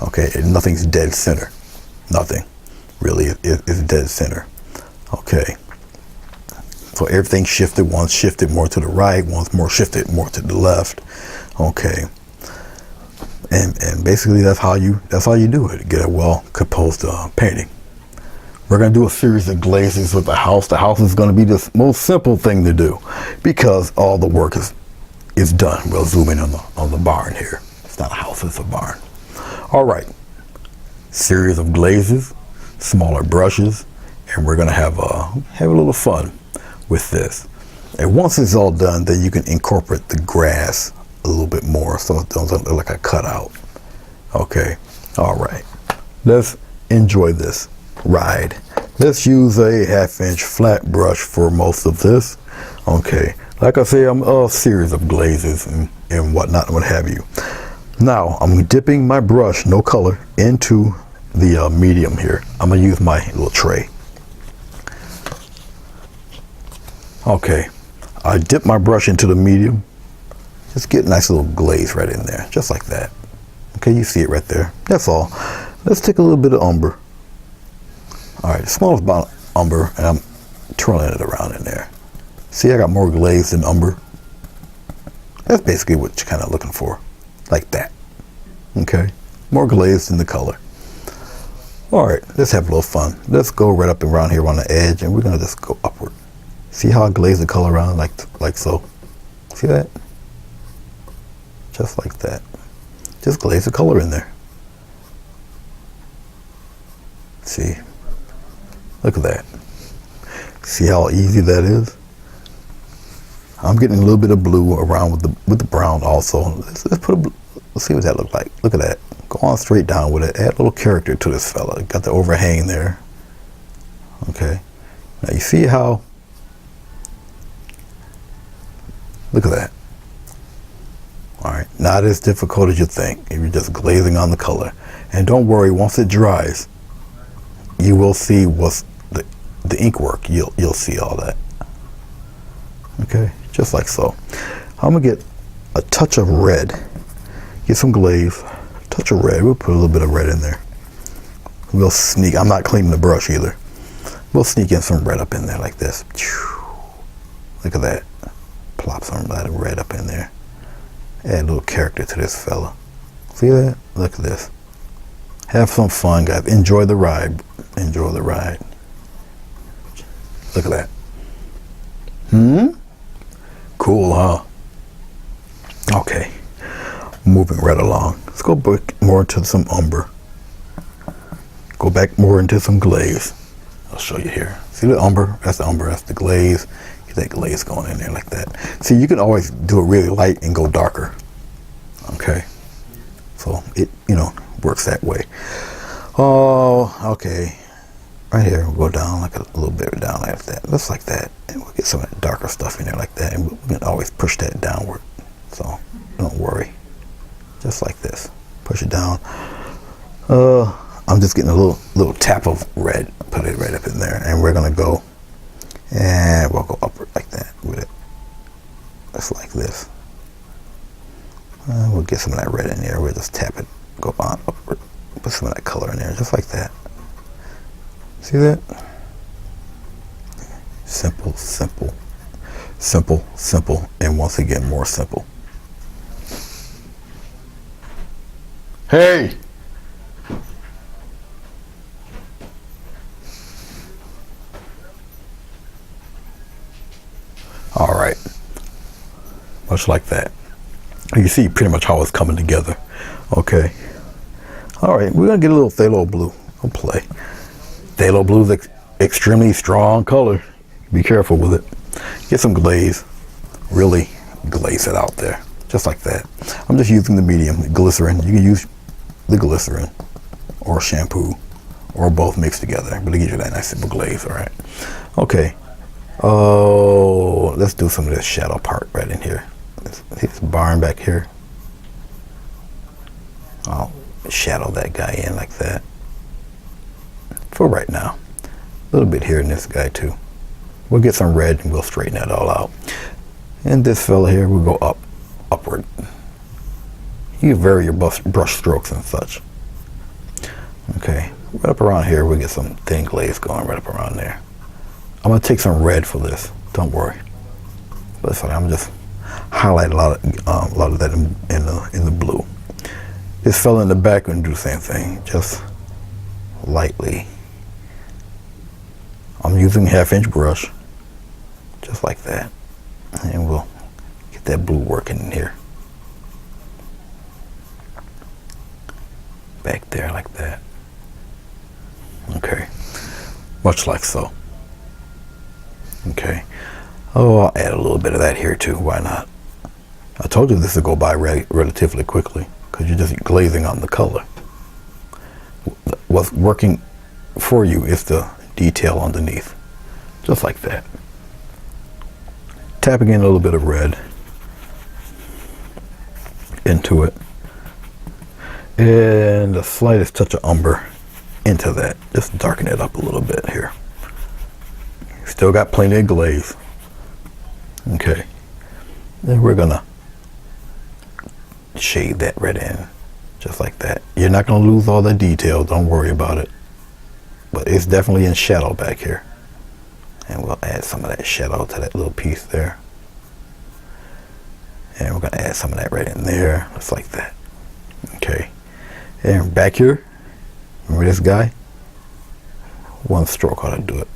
Okay, and nothing's dead center. Nothing really is dead center. Okay, so everything shifted. One's shifted more to the right, one's more shifted more to the left. Okay, and basically that's how you do it. Get a well composed painting. We're going to do a series of glazes with the house. The house is going to be the most simple thing to do because all the work is done. We'll zoom in on the barn here. It's not a house, it's a barn. All right, series of glazes, smaller brushes, and we're going to have a little fun with this. And once it's all done, then you can incorporate the grass a little bit more so it doesn't look like a cutout. Okay, all right. Let's enjoy this ride. Let's use a 1/2-inch flat brush for most of this. Okay, like I say, I'm a series of glazes and whatnot, what have you. Now I'm dipping my brush, no color, into the medium here. I'm gonna use my little tray. Okay, I dip my brush into the medium. Just get a nice little glaze right in there, just like that. Okay, you see it right there. That's all. Let's take a little bit of umber. All right, the smallest amount of umber, and I'm twirling it around in there. See, I got more glaze than umber. That's basically what you're kind of looking for, like that. Okay, more glaze than the color. All right, let's have a little fun. Let's go right up and around here on the edge, and we're gonna just go upward. See how I glaze the color around like so? See that? Just like that. Just glaze the color in there. See? Look at that. See how easy that is? I'm getting a little bit of blue around with the brown also. Let's see what that looks like. Look at that. Go on straight down with it. Add a little character to this fella. Got the overhang there. Okay. Now you see how, look at that. All right, not as difficult as you think if you're just glazing on the color. And don't worry, once it dries, you will see what's the ink work. You'll see all that. Okay, just like so. I'm gonna get a touch of red. Get some glaze, touch of red. We'll put a little bit of red in there. We'll sneak. I'm not cleaning the brush either. We'll sneak in some red up in there like this. Look at that. Plop some of that red up in there. Add a little character to this fella. See that? Look at this. Have some fun, guys. Enjoy the ride. Enjoy the ride. Look at that. Cool, huh? Okay. Moving right along. Let's go back more into some umber. Go back more into some glaze. I'll show you here. See the umber? That's the umber. That's the glaze. Get that glaze going in there like that. See, you can always do it really light and go darker. Okay. So it, works that way. Oh, okay. Right here, we'll go down like a little bit down like that. Just like that. And we'll get some of that darker stuff in there like that. And we can always push that downward. So don't worry. Just like this. Push it down. I'm just getting a little tap of red. Put it right up in there. And we're gonna go, and we'll go upward like that with it. Just like this. We'll get some of that red in there. We'll just tap it, go on upward. Put some of that color in there, just like that. See that? Simple, simple, simple, simple, and once again, more simple. Hey! All right. Much like that. You can see pretty much how it's coming together. Okay. All right, we're gonna get a little phthalo blue. We'll play. Phthalo blue is extremely strong color. Be careful with it. Get some glaze. Really glaze it out there. Just like that. I'm just using the medium glycerin. You can use the glycerin or shampoo or both mixed together, but it gives you that nice simple glaze. All right. Okay. Oh, let's do some of this shadow part right in here. This barn back here. I'll shadow that guy in like that for right now. A little bit here in this guy too. We'll get some red and we'll straighten that all out. And this fella here, we'll go upward. You can vary your brush strokes and such. Okay, right up around here, we'll get some thin glaze going right up around there. I'm gonna take some red for this. Don't worry. But it's fine. I'm just highlight a lot of that in the blue. This fella in the back gonna do the same thing, just lightly. I'm using 1/2-inch brush, just like that, and we'll get that blue working in here. Back there like that. Okay, much like so. Okay. Oh, I'll add a little bit of that here too. Why not? I told you this will go by relatively quickly because you're just glazing on the color. What's working for you is the detail underneath. Just like that. Tapping in a little bit of red into it. And the slightest touch of umber into that. Just darken it up a little bit here. Still got plenty of glaze. Okay. Then we're gonna shade that red in. Just like that. You're not gonna lose all the detail, don't worry about it. But it's definitely in shadow back here. And we'll add some of that shadow to that little piece there. And we're gonna add some of that red in there, just like that. Okay. And back here, remember this guy? One stroke ought to do it.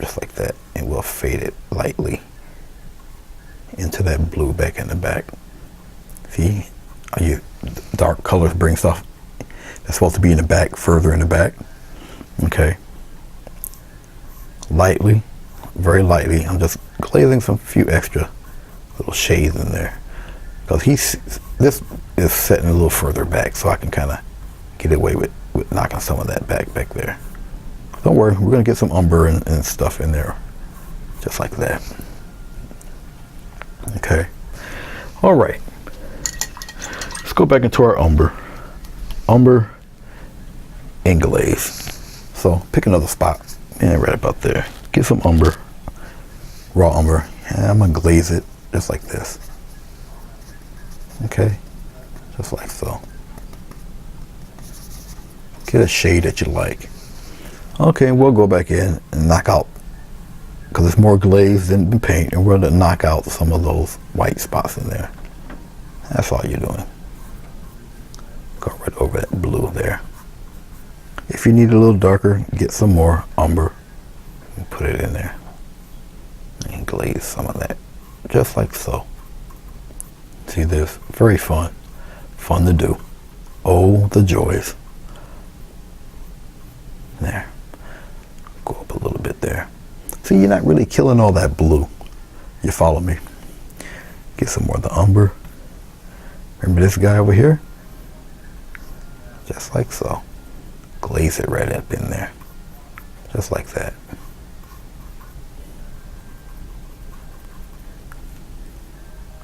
Just like that. And we'll fade it lightly into that blue back in the back. See? Dark colors bring stuff that's supposed to be in the back, further in the back. Okay. Lightly, very lightly. I'm just glazing some few extra little shades in there. Because this is setting a little further back, so I can kind of get away with knocking some of that back there. Don't worry, we're going to get some umber and stuff in there. Just like that. Okay. All right. Let's go back into our umber. Umber and glaze. So pick another spot. And right about there. Get some umber. Raw umber. And I'm going to glaze it just like this. Okay. Just like so. Get a shade that you like. Okay, we'll go back in and knock out, because it's more glaze than paint, and we're going to knock out some of those white spots in there. That's all you're doing. Go right over that blue there. If you need it a little darker, get some more umber and put it in there. And glaze some of that, just like so. See this? Very fun. Fun to do. Oh, the joys. There. Go up a little bit there. See, you're not really killing all that blue. You follow me? Get some more of the umber. Remember this guy over here? Just like so. Glaze it right up in there. Just like that.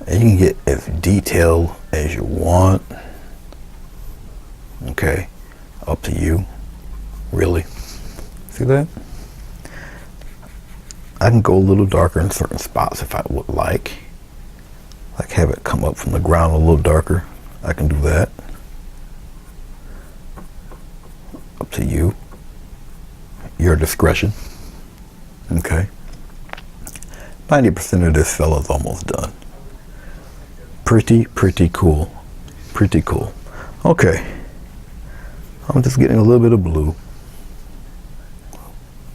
And you can get as detailed as you want. Okay. Up to you. Really. See that? I can go a little darker in certain spots if I would like. Like have it come up from the ground a little darker. I can do that. Up to you. Your discretion. Okay. 90% of this fella's almost done. Pretty cool. Pretty cool. Okay. I'm just getting a little bit of blue.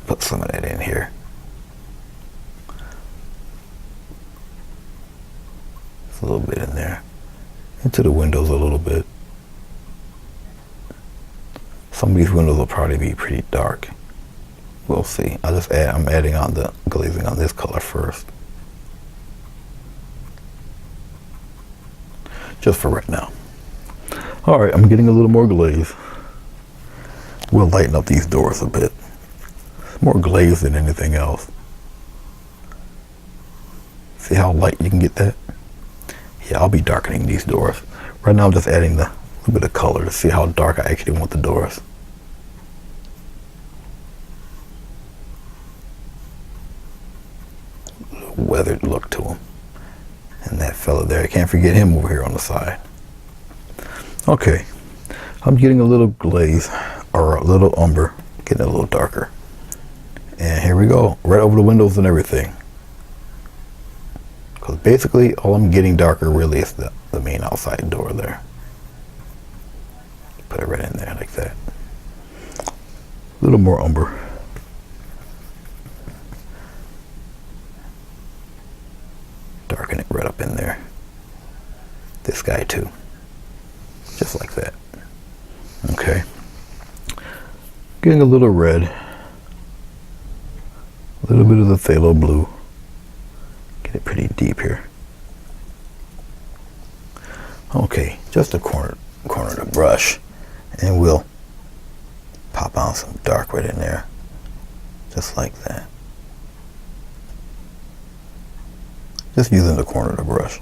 Put some of that in here. Just a little bit in there. Into the windows a little bit. Some of these windows will probably be pretty dark. We'll see. I'm adding on the glazing on this color first. Just for right now. All right, I'm getting a little more glaze. We'll lighten up these doors a bit. More glaze than anything else. See how light you can get that? Yeah, I'll be darkening these doors. Right now I'm just adding the little bit of color to see how dark I actually want the doors. Weathered look to him. And that fella there, I can't forget him over here on the side. Okay, I'm getting a little glaze, or a little umber, getting a little darker. And here we go, right over the windows and everything. Because basically all I'm getting darker really is the main outside door there. Put it right in there like that. A little more umber. Darken it right up in there. This guy too. Just like that. Okay. Getting a little red. A little bit of the phthalo blue. Get it pretty deep here. Okay, just a corner of the brush, and we'll pop on some dark right in there. Just like that. Just using the corner of the brush.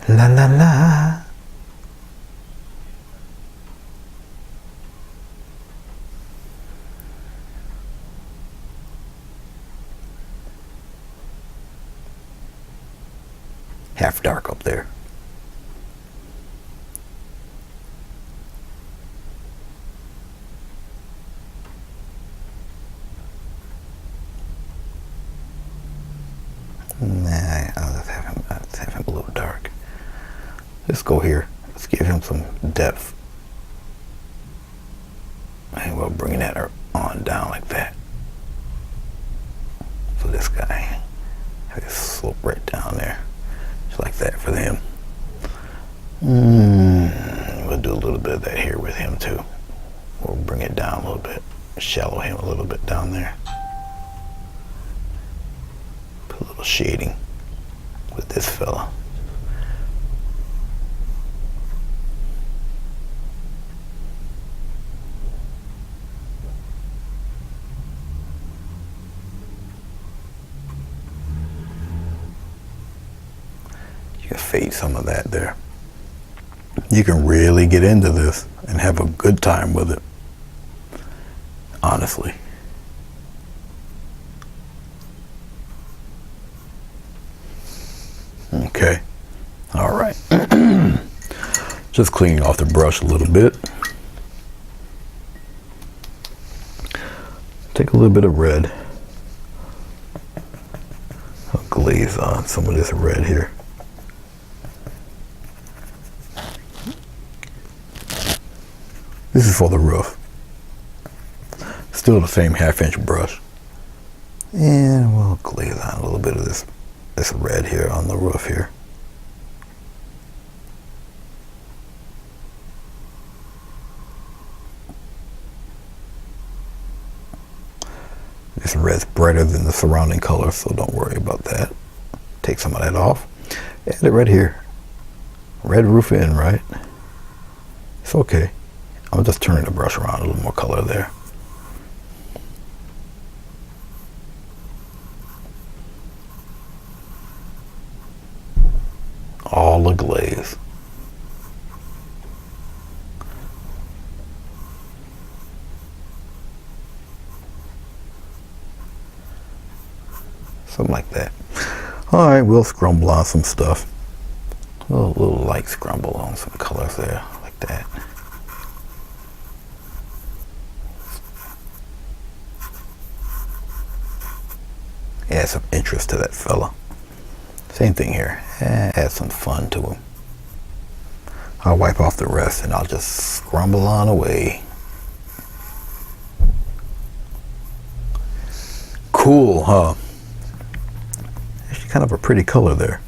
La la la. Half dark up there. Nah, let's have him a little dark. Let's go here. Let's give him some depth. And we'll bring that on down like that. So this guy, have it slope right down there. Just like that for him. We'll do a little bit of that here with him too. We'll bring it down a little bit. Shallow him a little bit down there. Put a little shading with this fella. You can fade some of that there. You can really get into this and have a good time with it. Honestly. Okay. All right. Just cleaning off the brush a little bit. Take a little bit of red. I'll glaze on some of this red here. This is for the roof. Still the same 1/2 inch brush. And we'll glaze on a little bit of this red here on the roof here. This red's brighter than the surrounding color, so don't worry about that. Take some of that off. Add it right here. Red roof in, right? It's okay. I'm just turning the brush around, a little more color there. All the glaze. Something like that. All right, we'll scrumble on some stuff. A little light scrumble on some colors there, like that. Add some interest to that fella. Same thing here. Add some fun to him. I'll wipe off the rest and I'll just scrumble on away. Cool, huh? Actually kind of a pretty color there.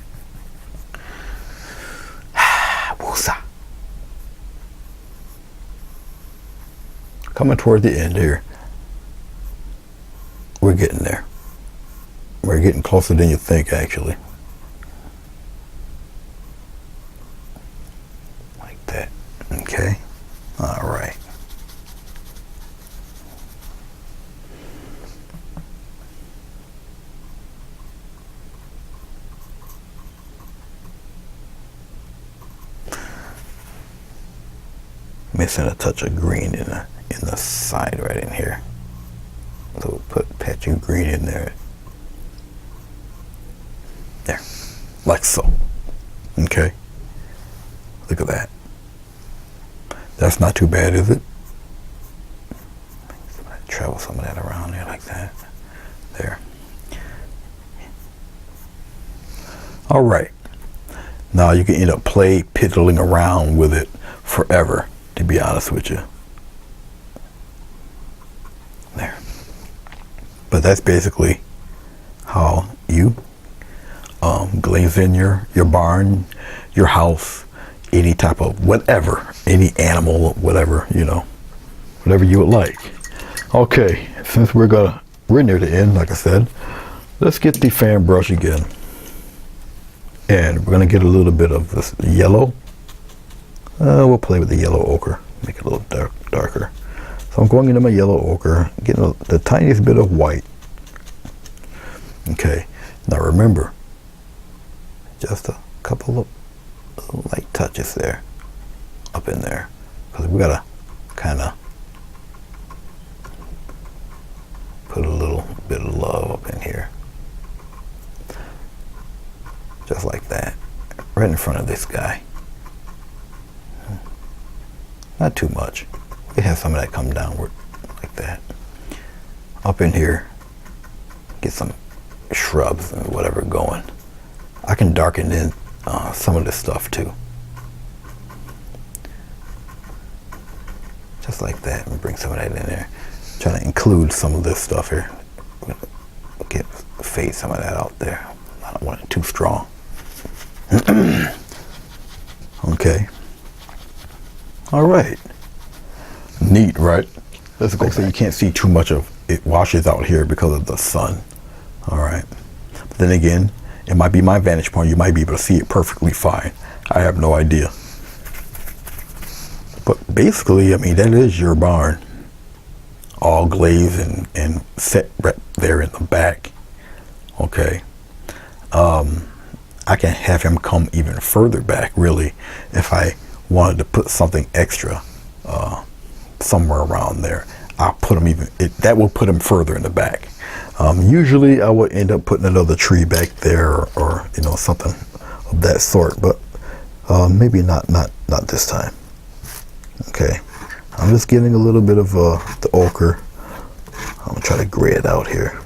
Woosa. Coming toward the end here. We're getting there. We're getting closer than you think, actually. Like that. Okay. All right. Missing a touch of green in the side right in here. So we'll put a patch of green in there. There. Like so. Okay. Look at that. That's not too bad, is it? Travel some of that around there like that. There. All right. Now you can end up piddling around with it forever, to be honest with you. There. But that's basically how you glaze in your barn, your house, any type of whatever, any animal, whatever, you know, whatever you would like. Okay, since we're near the end, like I said, let's get the fan brush again. And we're gonna get a little bit of this yellow. We'll play with the yellow ochre, make it a little darker. So I'm going into my yellow ochre, getting the tiniest bit of white. Okay, now remember, just a couple of little light touches there, up in there, because we gotta kind of put a little bit of love up in here, just like that, right in front of this guy. Not too much. We have some of that come downward like that. Up in here, get some shrubs and whatever going. I can darken in some of this stuff too. Just like that, and bring some of that in there. Trying to include some of this stuff here. Fade some of that out there. I don't want it too strong. Okay. All right. Neat, right? Let's go. So you can't see too much of it. Washes out here because of the sun. All right. But then again, it might be my vantage point. You might be able to see it perfectly fine. I have no idea. But basically, I mean, that is your barn. All glazed and set right there in the back. Okay. I can have him come even further back, really, if I wanted to put something extra somewhere around there. I'll put him that will put him further in the back. Usually I would end up putting another tree back there, or you know, something of that sort, but maybe not this time. Okay, I'm just getting a little bit of the ochre. I'm gonna try to gray it out here.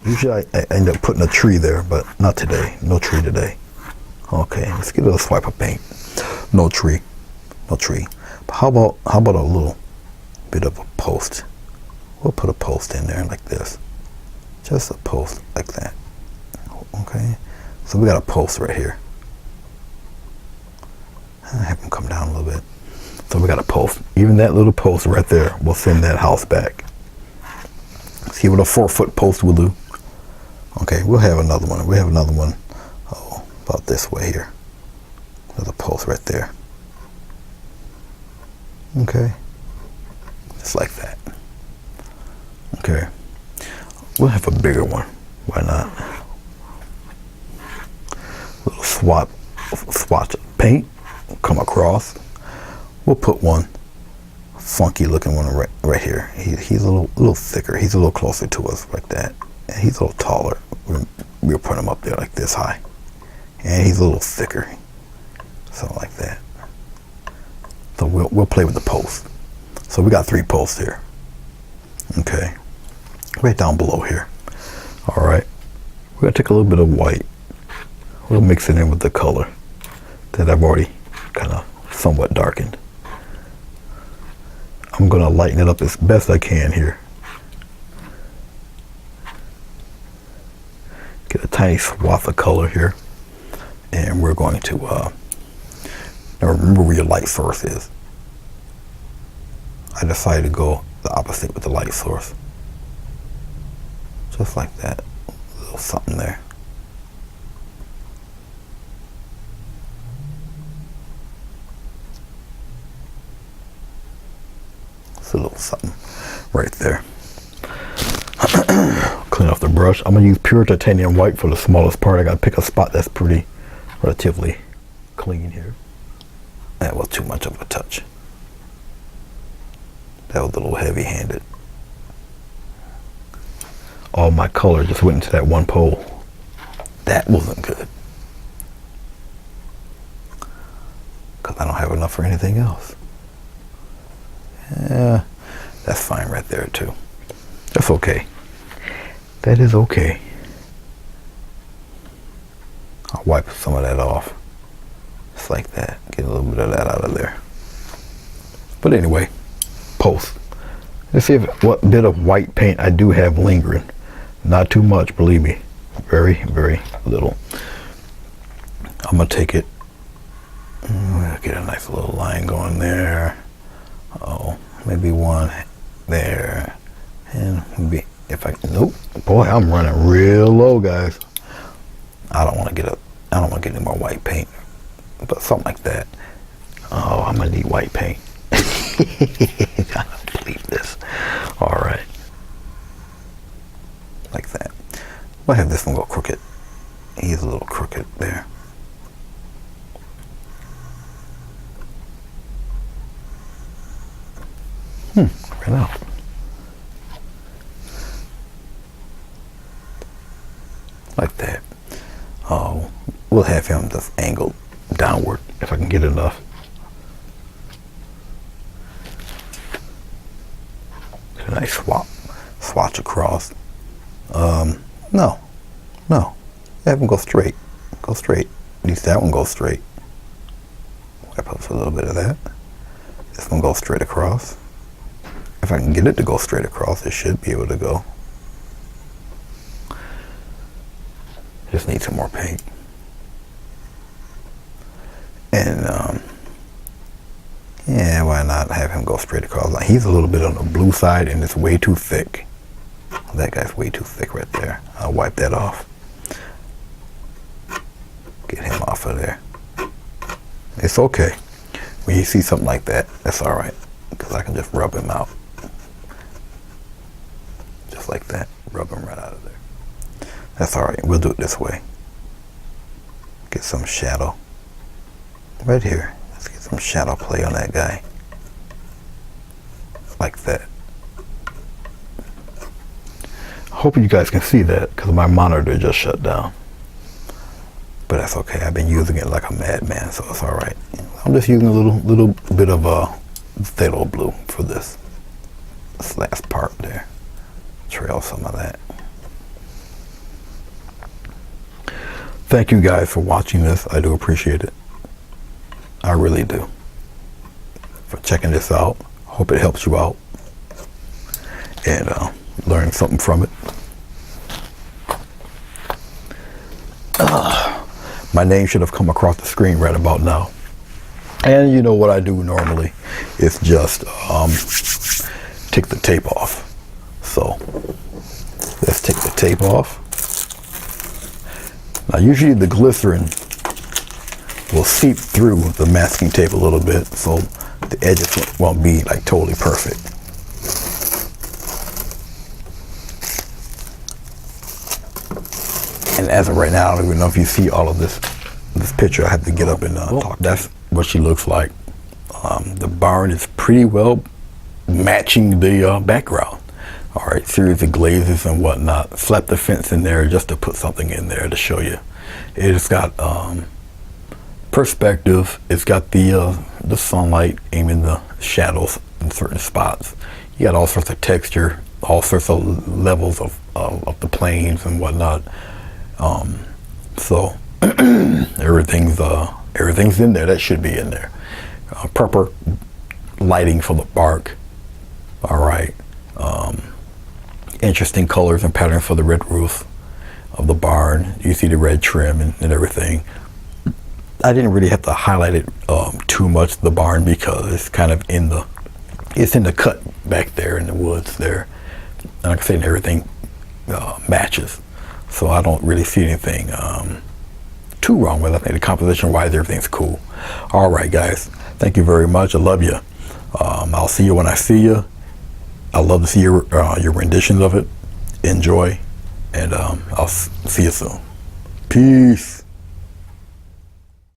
Usually I end up putting a tree there, but not today. No tree today. Okay, let's get a little swipe of paint. No tree. But how about a little bit of a post? We'll put a post in there like this. Just a post like that. Okay, so we got a post right here. I have them come down a little bit. So we got a post. Even that little post right there will send that house back. See what a 4-foot post will do. Okay, we'll have another one. We have another one. Oh, about this way here. There's a post right there. Okay, just like that. Okay, we'll have a bigger one. Why not? Little swatch of paint, come across. We'll put one funky looking one right here. He's a little thicker. He's a little closer to us like that. And he's a little taller. We'll put him up there like this high. And he's a little thicker. Something like that. So we'll play with the post. So we got 3 posts here. Okay. Right down below here. All right. We're gonna take a little bit of white. We'll mix it in with the color that I've already kind of somewhat darkened. I'm gonna lighten it up as best I can here. tiny swath of color here, and we're going to now remember where your light source is. I decided to go the opposite with the light source, just like that. A little something there. It's a little something right there. Clean off the brush. I'm gonna use pure titanium white for the smallest part. I gotta pick a spot that's pretty relatively clean here. That was too much of a touch. That was a little heavy-handed. All my color just went into that one pole. That wasn't good, because I don't have enough for anything else. Yeah, that's fine right there too. That's okay. That is okay. I'll wipe some of that off. Just like that. Get a little bit of that out of there. But anyway, post. Let's see what bit of white paint I do have lingering. Not too much, believe me. Very, very little. I'm gonna take it. Get a nice little line going there. Oh, maybe one there. And maybe if I can, nope. Boy, I'm running real low, guys. I don't want to get any more white paint, but something like that. Oh, I'm gonna need white paint. I don't believe this. All right, like that. I'll have this one go crooked. He's a little crooked there. Right out. Like that. Oh, we'll have him just angled downward if I can get enough. Get a nice swatch across. No. Have him go straight. Go straight. At least that one goes straight. Wipe up a little bit of that. This one goes straight across. If I can get it to go straight across, it should be able to go. Just need some more paint. And yeah, why not have him go straight across? Like, he's a little bit on the blue side and it's way too thick. That guy's way too thick right there. I'll wipe that off. Get him off of there. It's okay. When you see something like that, that's all right, because I can just rub him out. Just like that. Rub him right out of there. That's all right. We'll do it this way. Get some shadow. Right here. Let's get some shadow play on that guy. Like that. Hoping you guys can see that, because my monitor just shut down. But that's okay. I've been using it like a madman, so it's all right. I'm just using a little bit of phthalo blue for this last part there. Trail some of that. Thank you guys for watching this. I do appreciate it. I really do. For checking this out. Hope it helps you out and learn something from it. My name should have come across the screen right about now. And you know what I do normally is just take the tape off. So let's take the tape off. Now usually the glycerin will seep through the masking tape a little bit, so the edges won't be like totally perfect. And as of right now, I don't even know if you see all of this picture. I have to get up and talk. That's what she looks like. The barn is pretty well matching the background. All right, series of glazes and whatnot. Slapped the fence in there just to put something in there to show you. It's got perspective. It's got the sunlight aiming the shadows in certain spots. You got all sorts of texture, all sorts of levels of the planes and whatnot. So everything's in there. That should be in there. Proper lighting for the bark. All right. Interesting colors and patterns for the red roof. of the barn. You see the red trim and everything. I didn't really have to highlight it too much, the barn, because it's kind of in the cut back there in the woods there. And like I said, everything matches. So I don't really see anything too wrong with it. I think the composition-wise, everything's cool. All right, guys. Thank you very much. I love you. I'll see you when I see you. I love to see your renditions of it. Enjoy, and I'll see you soon. Peace.